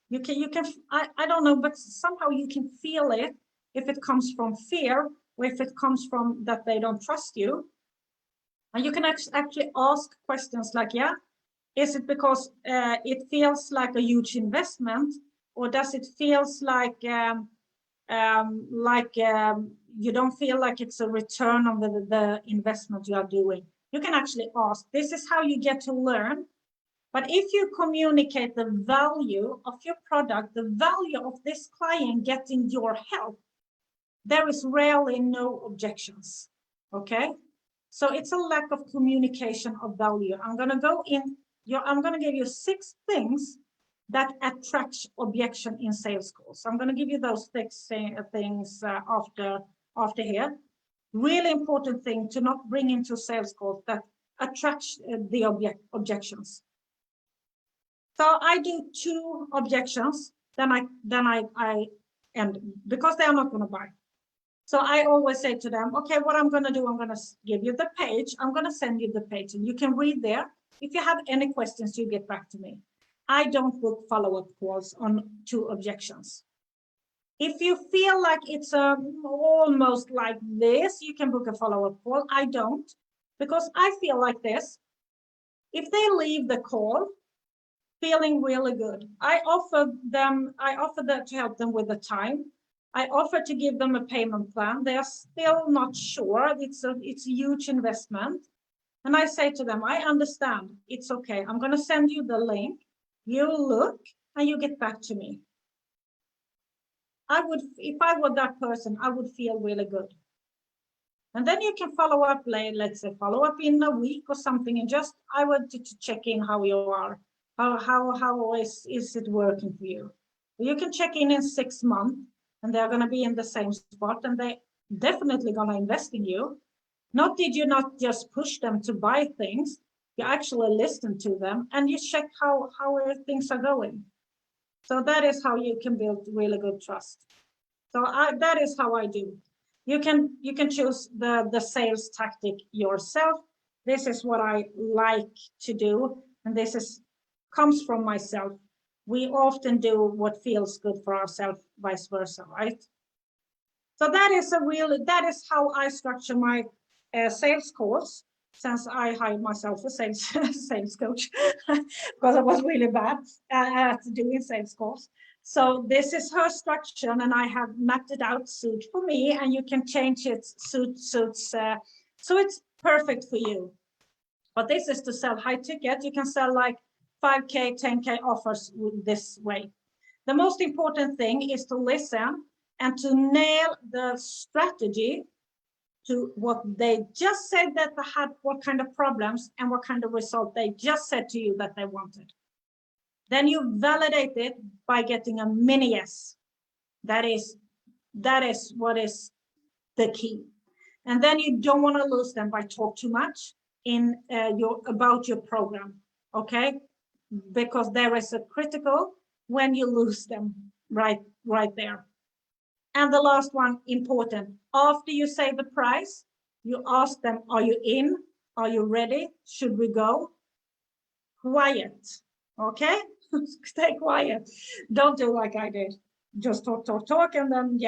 You can I don't know, but somehow you can feel it, if it comes from fear or if it comes from that they don't trust you. And you can actually ask questions like, yeah, is it because it feels like a huge investment, or does it feels like you don't feel like it's a return on the investment you are doing? You can actually ask. This is how you get to learn. But if you communicate the value of your product, the value of this client getting your help, there is rarely no objections. Okay, so it's a lack of communication of value. I'm going to go in. I'm going to give you 6 things that attract objection in sales calls. I'm going to give you those 6 things after here. Really important thing to not bring into sales calls that attracts the objections. So I do 2 objections, then I end, because they are not going to buy. So I always say to them, okay, what I'm going to do, I'm going to give you the page. I'm going to send you the page, and you can read there. If you have any questions, you get back to me. I don't book follow-up calls on 2 objections. If you feel like it's almost like this, you can book a follow-up call. I don't, because I feel like this. If they leave the call feeling really good, I offer that to help them with the time. I offer to give them a payment plan. They are still not sure. It's a huge investment. And I say to them, I understand. It's okay. I'm going to send you the link. You look and you get back to me. If I were that person, I would feel really good. And then you can follow up, let's say, follow up in a week or something. And just, I wanted to check in how you are. How is it working for you? You can check in 6 months and they're going to be in the same spot and they definitely going to invest in you. Did you not just push them to buy things, you actually listen to them and you check how things are going. So that is how you can build really good trust. So that is how I do. You can choose the sales tactic yourself. This is what I like to do, and this comes from myself. We often do what feels good for ourselves, vice versa, right? So that is how I structure my sales calls. Since I hired myself a sales coach because I was really bad at doing sales calls. So this is her structure, and I have mapped it out suit for me, and you can change it suits so it's perfect for you. But this is to sell high ticket. You can sell like 5K, 10K offers this way. The most important thing is to listen and to nail the strategy to what they just said that they had, what kind of problems and what kind of result they just said to you that they wanted. Then you validate it by getting a mini yes. That is what is the key. And then you don't want to lose them by talk too much about your program, okay? Because there is a critical when you lose them right there. And the last one, important. After you say the price, you ask them, are you in? Are you ready? Should we go? Quiet, okay? Stay quiet. Don't do like I did. Just talk, and then,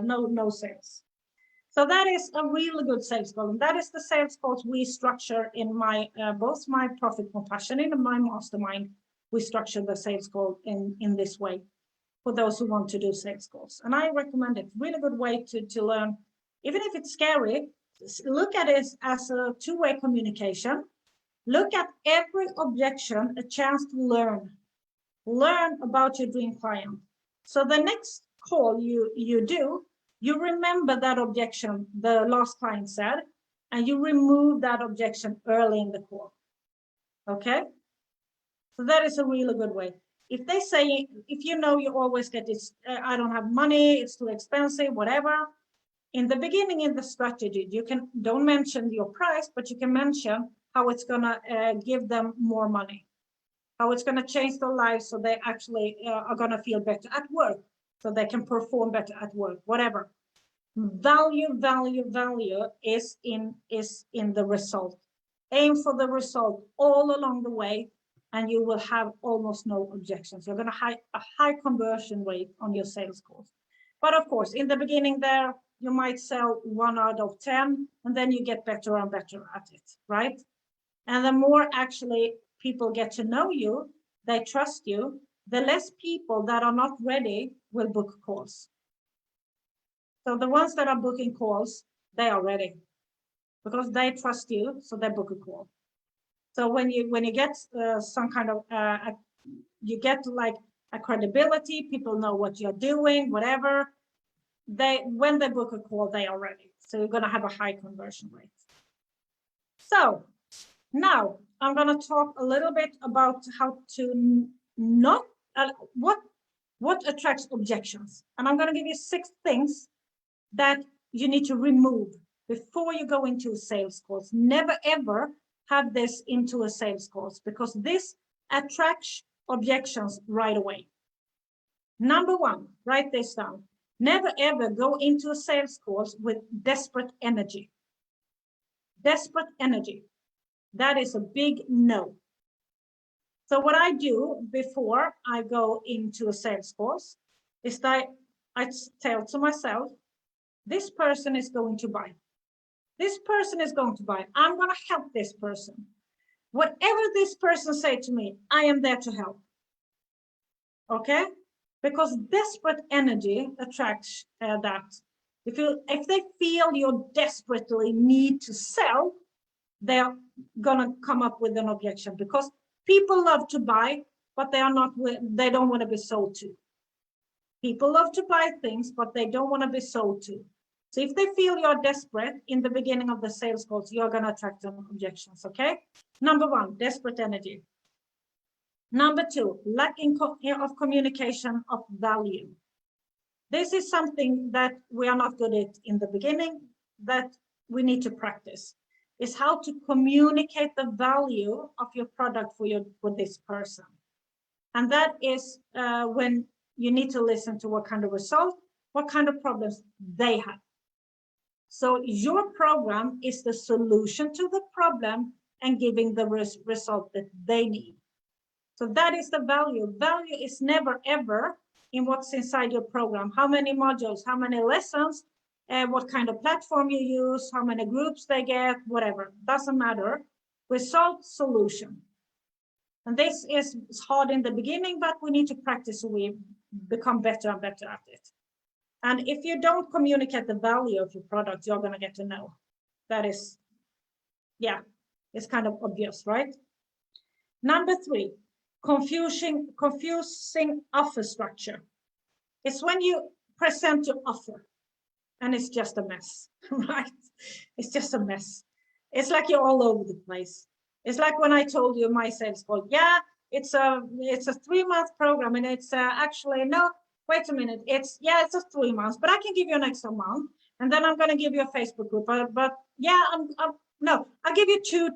no sales. So that is a really good sales call. And that is the sales calls we structure in my both my Profit Compassion and my mastermind. We structure the sales call in this way for those who want to do sales calls. And I recommend it. Really good way to learn. Even if it's scary, look at it as a two-way communication. Look at every objection a chance to learn about your dream client. So the next call you do, you remember that objection the last client said, and you remove that objection early in the call. Okay? So that is a really good way. If they say, if you know you always get this, I don't have money, it's too expensive, whatever. In the beginning in the strategy, don't mention your price, but you can mention how it's gonna give them more money, how it's gonna change their lives so they actually are gonna feel better at work, so they can perform better at work, whatever. Value is in the result. Aim for the result all along the way, and you will have almost no objections. You're going to have a high conversion rate on your sales calls. But of course, in the beginning there, you might sell 1 out of 10, and then you get better and better at it, right? And the more actually people get to know you, they trust you, the less people that are not ready will book calls. So the ones that are booking calls, they are ready because they trust you, so they book a call. So when you get some kind of you get like a credibility, people know what you're doing, whatever. When they book a call, they are ready. So you're going to have a high conversion rate. So now I'm going to talk a little bit about how to not what attracts objections, and I'm going to give you 6 things that you need to remove before you go into a sales course. Never ever have this into a sales course because this attracts objections right away. Number 1, write this down. Never ever go into a sales course with desperate energy. Desperate energy. That is a big no. So what I do before I go into a sales course is that I tell to myself, this person is going to buy. This person is going to buy. I'm going to help this person. Whatever this person say to me, I am there to help. Okay? Because desperate energy attracts that. If they feel you desperately need to sell, they're gonna come up with an objection, because people love to buy, but they don't want to be sold to. People love to buy things, but they don't want to be sold to. So if they feel you're desperate in the beginning of the sales calls, you're going to attract some objections, okay? Number one, desperate energy. Number two, lacking of communication of value. This is something that we are not good at in the beginning, that we need to practice, is how to communicate the value of your product for this person. And that is when you need to listen to what kind of result, what kind of problems they have. So your program is the solution to the problem and giving the result that they need. So that is the value. Value is never ever in what's inside your program. How many modules, how many lessons, what kind of platform you use, how many groups they get, whatever. Doesn't matter. Result, solution. And this is hard in the beginning, but we need to practice so we become better and better at it. And if you don't communicate the value of your product, you're going to get to know. That is, yeah, it's kind of obvious, right? Number three, confusing offer structure. It's when you present your offer and it's just a mess, right? It's just a mess. It's like you're all over the place. It's like when I told you my sales call, yeah, it's a 3-month program, and it's actually, no, wait a minute, it's a 3 months, but I can give you an extra month, and then I'm going to give you a Facebook group, but yeah, I'll give you two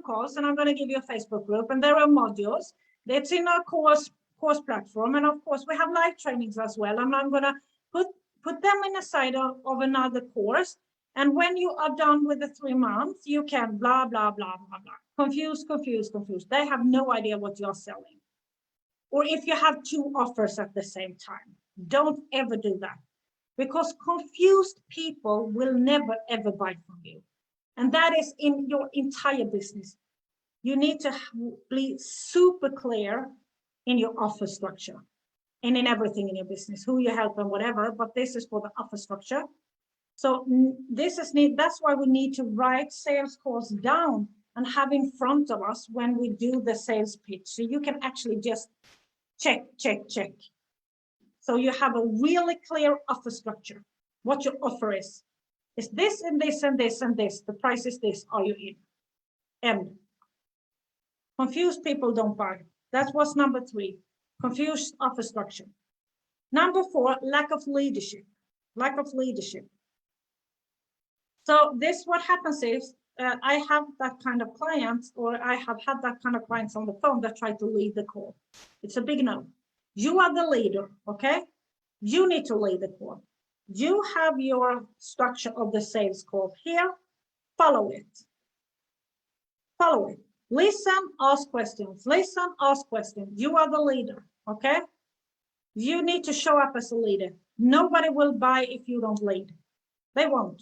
calls, and I'm going to give you a Facebook group, and there are modules. It's in our course platform, and of course we have live trainings as well, and I'm going to put them in a side of another course. And when you are done with the 3 months, you can blah, blah, blah, blah, blah. Confused. They have no idea what you're selling. Or if you have 2 offers at the same time, don't ever do that. Because confused people will never, ever buy from you. And that is in your entire business. You need to be super clear in your offer structure and in everything in your business, who you help and whatever, but this is for the offer structure. So that's why we need to write sales calls down and have in front of us when we do the sales pitch. So you can actually just check. So you have a really clear offer structure. What your offer is this and this and this and this. The price is this. Are you in? End. Confused people don't buy. That was number 3. Confused offer structure. Number 4, lack of leadership. So what happens is I have that kind of clients, or I have had that kind of clients on the phone that try to lead the call. It's a big no. You are the leader, okay? You need to lead the call. You have your structure of the sales call here. Follow it. Listen, ask questions. You are the leader, okay? You need to show up as a leader. Nobody will buy if you don't lead. They won't.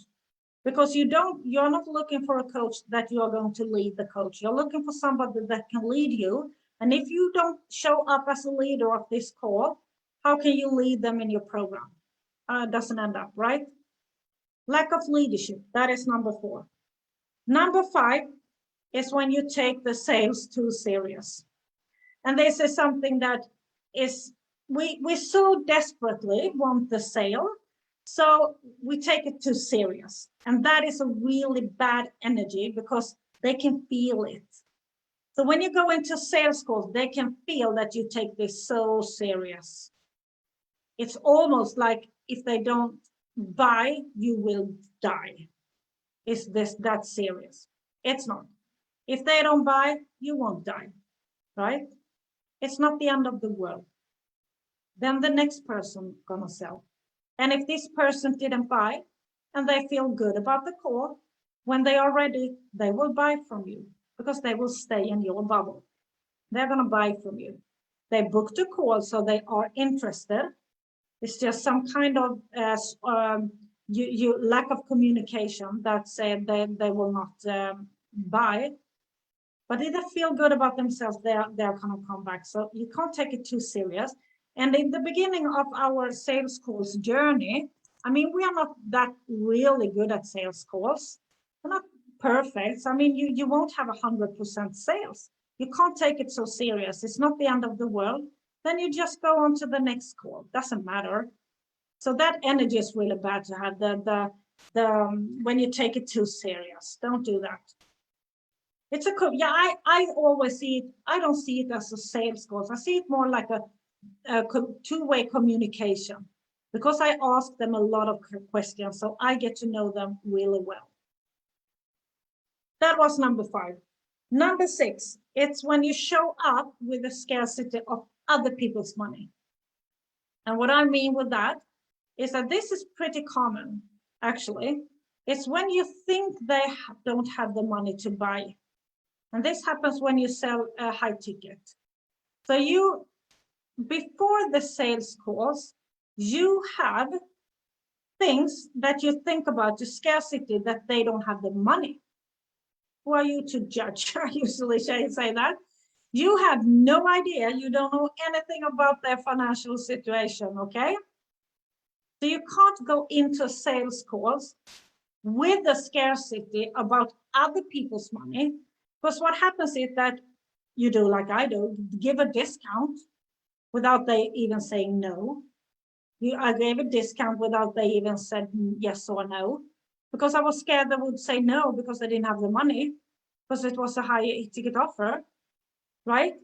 Because you're not looking for a coach that you are going to lead the coach. You're looking for somebody that can lead you. And if you don't show up as a leader of this call, how can you lead them in your program? It doesn't end up, right? Lack of leadership, that is number 4. Number 5 is when you take the sales too serious. And this is something that is, we so desperately want the sale, so we take it too serious. And that is a really bad energy, because they can feel it. So when you go into sales calls, they can feel that you take this so serious. It's almost like if they don't buy, you will die. Is this that serious? It's not. If they don't buy, you won't die, right? It's not the end of the world. Then the next person gonna sell. And if this person didn't buy and they feel good about the call, when they are ready, they will buy from you, because they will stay in your bubble. They're gonna buy from you. They booked a call, so they are interested. It's just some kind of lack of communication that said they will not buy. But if they feel good about themselves, they're going to come back. So you can't take it too serious. And in the beginning of our sales calls journey, I mean, we are not that really good at sales calls. We're not perfect. I mean, you won't have 100% sales. You can't take it so serious. It's not the end of the world. Then you just go on to the next call. Doesn't matter. So that energy is really bad to have when you take it too serious. Don't do that. It's I always see it. I don't see it as a sales call. I see it more like a two-way communication, because I ask them a lot of questions, so I get to know them really well. That was number 5. Number 6, it's when you show up with a scarcity of other people's money. And what I mean with that is that this is pretty common, actually. It's when you think they don't have the money to buy. And this happens when you sell a high ticket. So before the sales calls, you have things that you think about, the scarcity, that they don't have the money. Who are you to judge? I usually say that. You have no idea. You don't know anything about their financial situation, okay? So you can't go into sales calls with a scarcity about other people's money. Because what happens is that you do like I do, give a discount without they even saying no. I gave a discount without they even said yes or no, because I was scared they would say no because they didn't have the money, because it was a high ticket offer, right?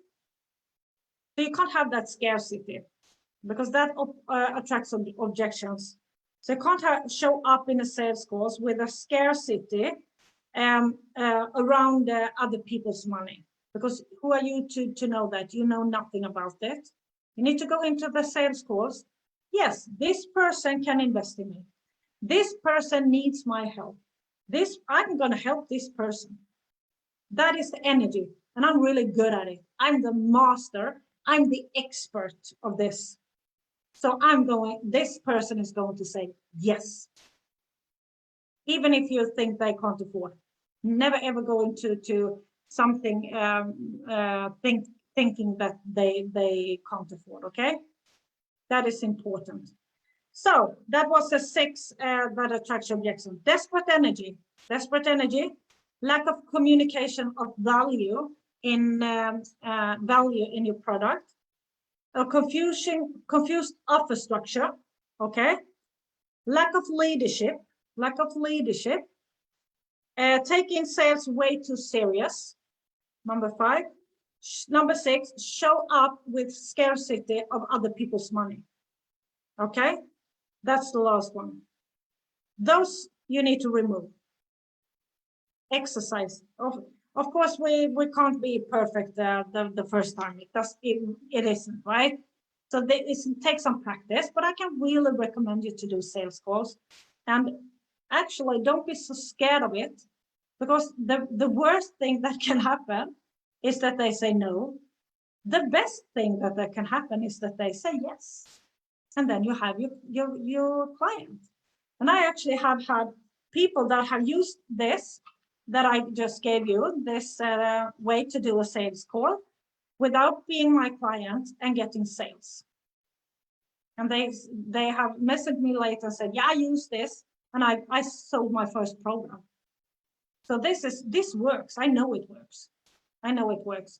So you can't have that scarcity, because that attracts objections. So you can't show up in a sales calls with a scarcity around other people's money, because who are you to know that? You know nothing about it. You need to go into the sales calls. Yes, this person can invest in me. This person needs my help. I'm going to help this person. That is the energy, and I'm really good at it. I'm the master. I'm the expert of this. So this person is going to say yes, even if you think they can't afford. Never ever go into something thinking that they can't afford. Okay, that is important. So that was the 6 that attracts objection. Desperate energy, lack of communication of value in your product, a confused offer structure. Okay, lack of leadership. Taking sales way too serious. Number 5. Number 6, show up with scarcity of other people's money. Okay, that's the last one. Those you need to remove. Exercise. Of course, we can't be perfect the first time. It isn't, right? So it takes some practice, but I can really recommend you to do sales calls. And actually, don't be so scared of it, because the worst thing that can happen is that they say no. The best thing that can happen is that they say yes. And then you have your client. And I actually have had people that have used this that I just gave you, this way to do a sales call without being my client and getting sales. And they have messaged me later and said, yeah, I use this, and I sold my first program. So this works. I know it works.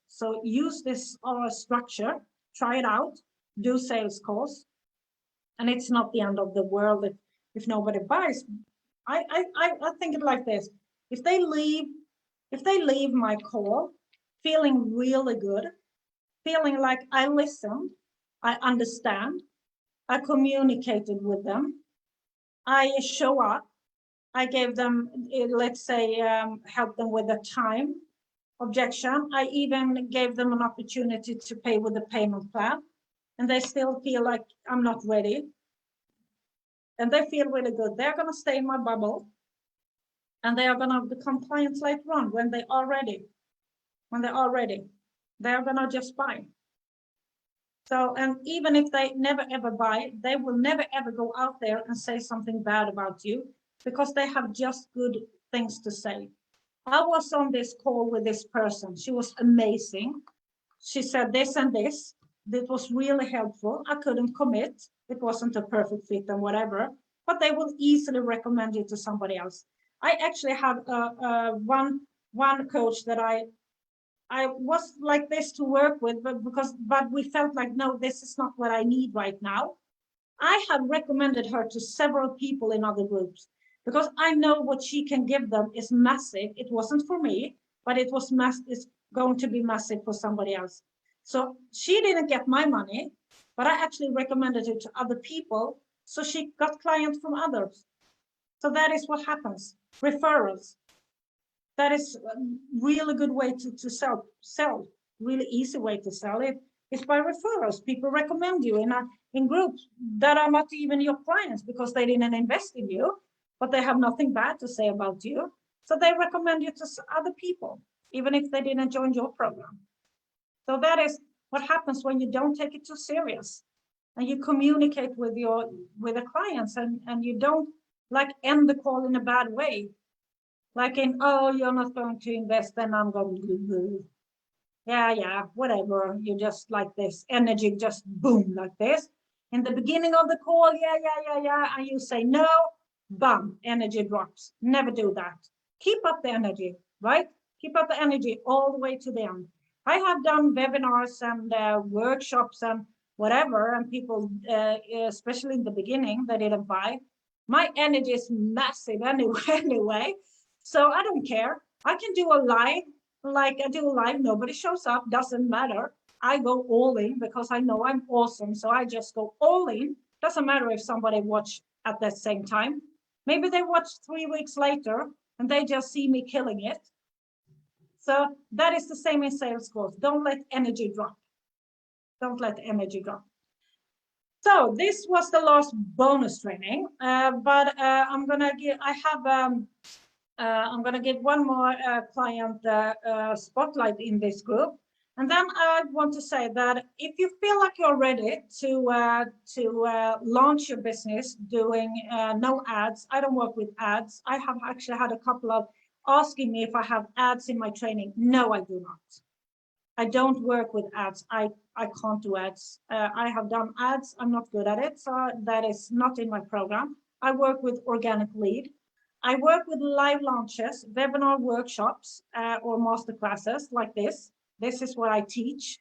So use this structure, try it out, do sales calls, and it's not the end of the world if nobody buys. I think it like this: if they leave my call feeling really good, feeling like I listened, I understand, I communicated with them, I show up, I gave them, let's say, help them with the time objection. I even gave them an opportunity to pay with a payment plan, and they still feel like I'm not ready. And they feel really good. They're going to stay in my bubble, and they are going to become clients later on when they are ready. They're going to just buy. So, and even if they never ever buy, they will never ever go out there and say something bad about you because they have just good things to say. I was on this call with this person. She was amazing. She said this and this. That was really helpful. I couldn't commit. It wasn't a perfect fit and whatever, but they will easily recommend you to somebody else. I actually have one coach that I was like this to work with, but we felt like, no, this is not what I need right now. I had recommended her to several people in other groups because I know what she can give them is massive. It wasn't for me, but it's going to be massive for somebody else. So she didn't get my money, but I actually recommended it to other people. So she got clients from others. So that is what happens. Referrals. That is a really good way to sell, really easy way to sell it is by referrals. People recommend you in groups that are not even your clients because they didn't invest in you, but they have nothing bad to say about you. So they recommend you to other people, even if they didn't join your program. So that is what happens when you don't take it too serious and you communicate with the clients and you don't like end the call in a bad way. Like in, oh, you're not going to invest, then I'm going to, yeah, whatever. You just like this energy, just boom, like this. In the beginning of the call, yeah. And you say no, bam, energy drops. Never do that. Keep up the energy, right? Keep up the energy all the way to the end. I have done webinars and workshops and whatever, and people, especially in the beginning, they didn't buy. My energy is massive anyway. So I don't care. I can do a live, like I do a live, nobody shows up, doesn't matter. I go all in because I know I'm awesome. So I just go all in. Doesn't matter if somebody watch at the same time. Maybe they watch 3 weeks later and they just see me killing it. So that is the same in sales calls. Don't let energy drop. Don't let energy drop. So this was the last bonus training, but I'm gonna give. I'm going to give one more client spotlight in this group. And then I want to say that if you feel like you're ready to launch your business doing no ads, I don't work with ads. I have actually had a couple of asking me if I have ads in my training. No, I do not. I don't work with ads. I can't do ads. I have done ads. I'm not good at it. So that is not in my program. I work with organic lead. I work with live launches, webinar workshops, or master classes like this. This is what I teach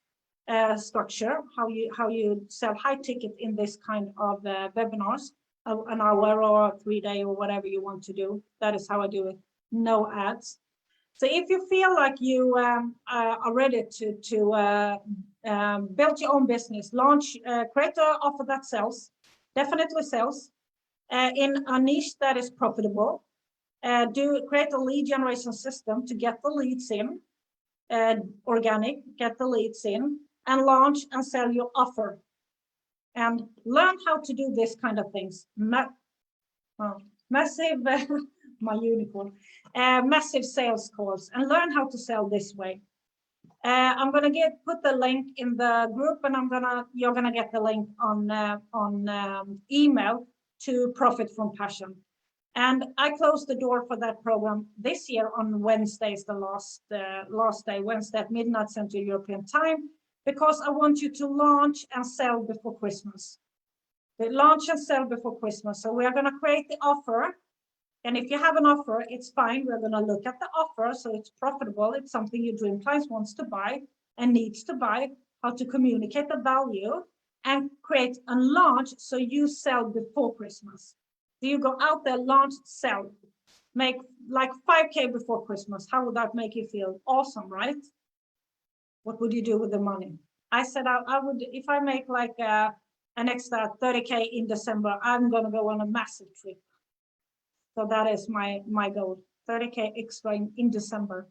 structure, how you sell high ticket in this kind of webinars, an hour or 3 day or whatever you want to do. That is how I do it. No ads. So if you feel like you are ready to build your own business, launch, create an offer that sells, definitely sells, in a niche that is profitable, create a lead generation system to get the leads in, organic, get the leads in, and launch and sell your offer. And learn how to do this kind of things. Massive, my unicorn, massive sales calls, and learn how to sell this way. I'm gonna put the link in the group, and you're gonna get the link on email to Profit from Passion. And I closed the door for that program this year on Wednesday, is the last day, Wednesday at midnight Central European time, because I want you to launch and sell before Christmas. Launch and sell before Christmas. So we are going to create the offer. And if you have an offer, it's fine. We're going to look at the offer. So it's profitable. It's something your dream client wants to buy and needs to buy, how to communicate the value and create and launch so you sell before Christmas. So you go out there, launch, sell, make like 5K before Christmas. How would that make you feel? Awesome, right? What would you do with the money? I said I would, if I make like an extra 30K in December, I'm going to go on a massive trip. So that is my goal, 30K extra in December.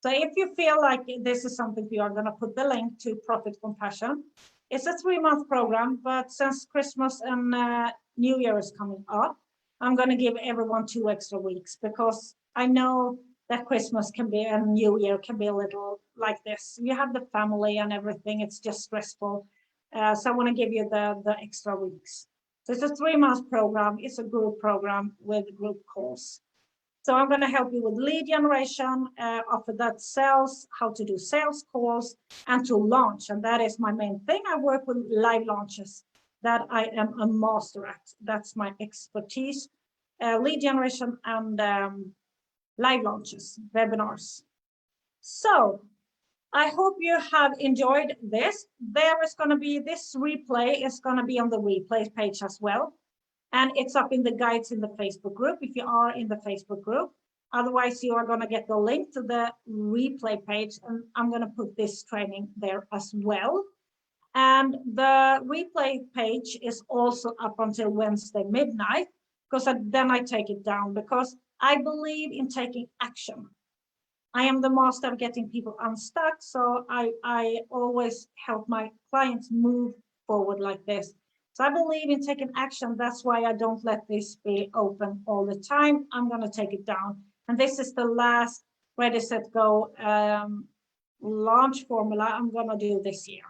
So if you feel like this is something for you, I'm going to put the link to Profit from Passion. It's a 3-month program, but since Christmas and New Year is coming up, I'm going to give everyone 2 extra weeks because I know that Christmas can be and New Year can be a little like this. You have the family and everything. It's just stressful. So I want to give you the extra weeks. So it's a 3-month program. It's a group program with group calls. So I'm going to help you with lead generation, after that sales, how to do sales calls, and to launch. And that is my main thing. I work with live launches that I am a master at. That's my expertise, lead generation and live launches, webinars. So I hope you have enjoyed this. There is going to be, this replay is going to be on the replay page as well. And it's up in the guides in the Facebook group, if you are in the Facebook group. Otherwise, you are going to get the link to the replay page, and I'm going to put this training there as well. And the replay page is also up until Wednesday midnight, because then I take it down, because I believe in taking action. I am the master of getting people unstuck, so I always help my clients move forward like this. So I believe in taking action. That's why I don't let this be open all the time. I'm going to take it down. And this is the last Ready, Set, Go launch formula I'm going to do this year.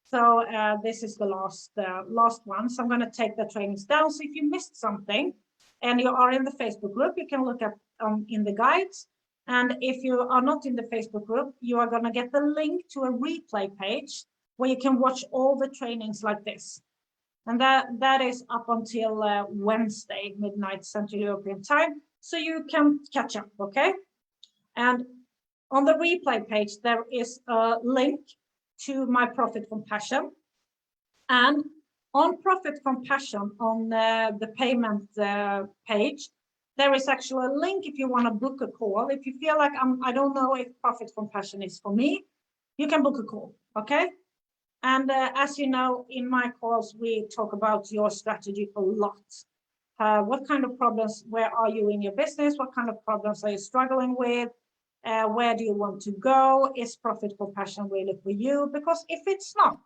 So this is the last one. So I'm going to take the trainings down. So if you missed something and you are in the Facebook group, you can look up in the guides. And if you are not in the Facebook group, you are going to get the link to a replay page where you can watch all the trainings like this. And that is up until Wednesday, midnight Central European time. So you can catch up, okay? And on the replay page, there is a link to my Profit from Passion. And on Profit from Passion, on the payment page, there is actually a link if you want to book a call. If you feel like I don't know if Profit from Passion is for me, you can book a call, okay? And as you know, in my calls, we talk about your strategy a lot. What kind of problems, where are you in your business? What kind of problems are you struggling with? Where do you want to go? Is Profit for Passion really for you? Because if it's not,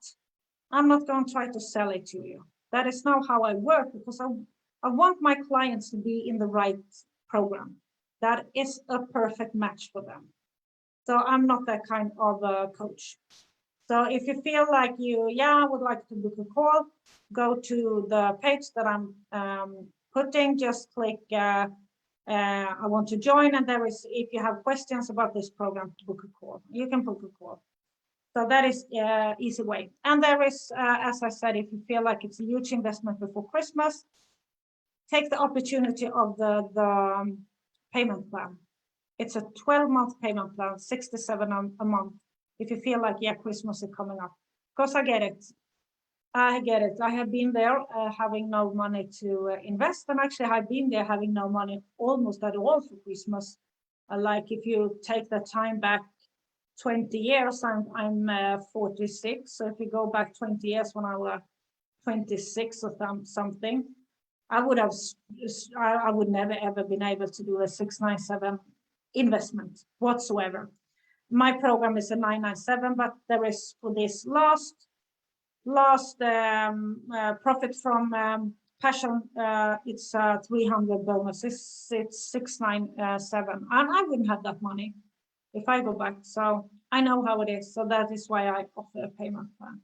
I'm not going to try to sell it to you. That is not how I work, because I want my clients to be in the right program that is a perfect match for them. So I'm not that kind of a coach. So if you feel like I would like to book a call, go to the page that I'm putting, just click I want to join, and there is, if you have questions about this program, to book a call. You can book a call. So that is easy way. And there is, as I said, if you feel like it's a huge investment before Christmas, take the opportunity of the payment plan. It's a 12-month payment plan, 67 a month. If you feel like, Christmas is coming up. Because I get it. I have been there having no money to invest. And actually, I've been there having no money almost at all for Christmas. Like if you take the time back 20 years, I'm 46. So if you go back 20 years when I was 26 or something, I would never ever been able to do a 697 investment whatsoever. My program is a 997, but there is, for this last Profit from Passion, it's 300 bonuses. It's 697, and I wouldn't have that money if I go back. So I know how it is. So that is why I offer a payment plan.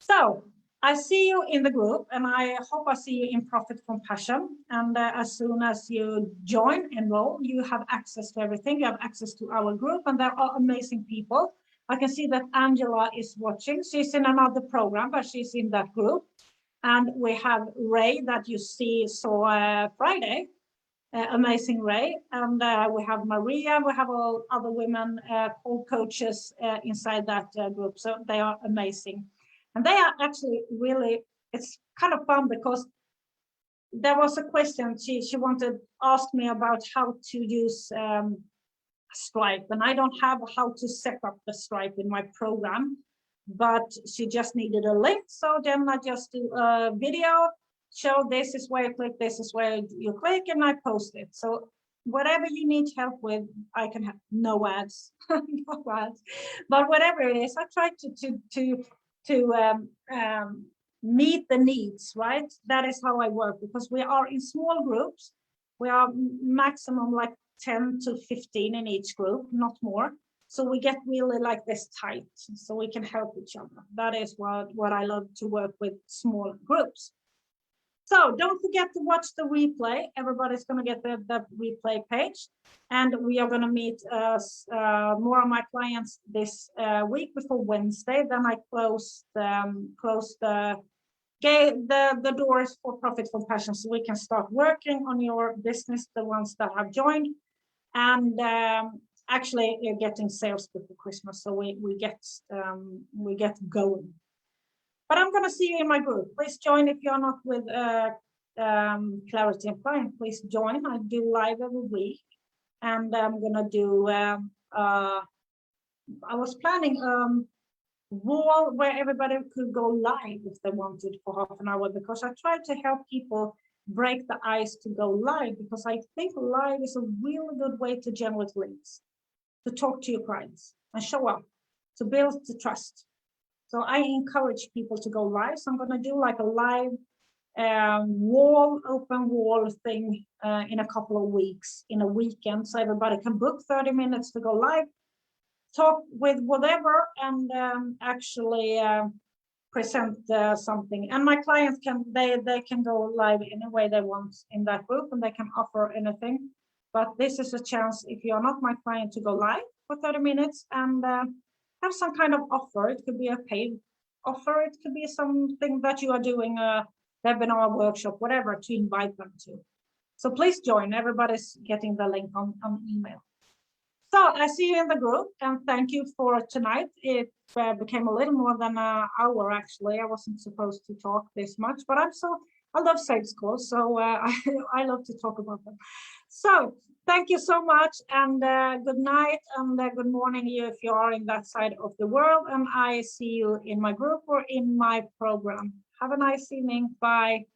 So I see you in the group, and I hope I see you in Profit from Passion. And as soon as you enroll, you have access to everything. You have access to our group, and there are amazing people. I can see that Angela is watching. She's in another program, but she's in that group. And we have Ray that you saw Friday, amazing Ray. And we have Maria, we have all other women coaches inside that group. So they are amazing. And they are actually really, it's kind of fun, because there was a question she asked me about how to use Stripe, and I don't have how to set up the Stripe in my program, but she just needed a link. So then I just do a video, show this is where you click, this is where you click, and I post it. So whatever you need help with, I can have no ads, no ads, but whatever it is, I try to meet the needs, right? That is how I work, because we are in small groups. We are maximum like 10 to 15 in each group, not more. So we get really like this tight, so we can help each other. That is what I love to work with small groups. So don't forget to watch the replay. Everybody's going to get the replay page. And we are going to meet more of my clients this week before Wednesday. Then I close the doors for Profit from Passion, so we can start working on your business, the ones that have joined. And actually, you're getting sales before Christmas, so we get going. But I'm going to see you in my group. Please join if you're not with Clarity and Flying. Please join. I do live every week, and I'm going to do. I was planning wall where everybody could go live if they wanted for half an hour, because I try to help people break the ice to go live, because I think live is a really good way to generate leads, to talk to your clients and show up, to build the trust. So I encourage people to go live. So I'm going to do like a live open wall thing in a couple of weeks, in a weekend. So everybody can book 30 minutes to go live, talk with whatever, and actually present something. And my clients they can go live any way they want in that group, and they can offer anything. But this is a chance, if you're not my client, to go live for 30 minutes and have some kind of offer. It could be a paid offer. It could be something that you are doing, a webinar, workshop, whatever, to invite them to. So please join. Everybody's getting the link on email. So I see you in the group, and thank you for tonight. It became a little more than an hour, actually. I wasn't supposed to talk this much, but I love sales calls, so I love to talk about them. So thank you so much, and good night and good morning if you are in that side of the world. And I see you in my group or in my program. Have a nice evening. Bye.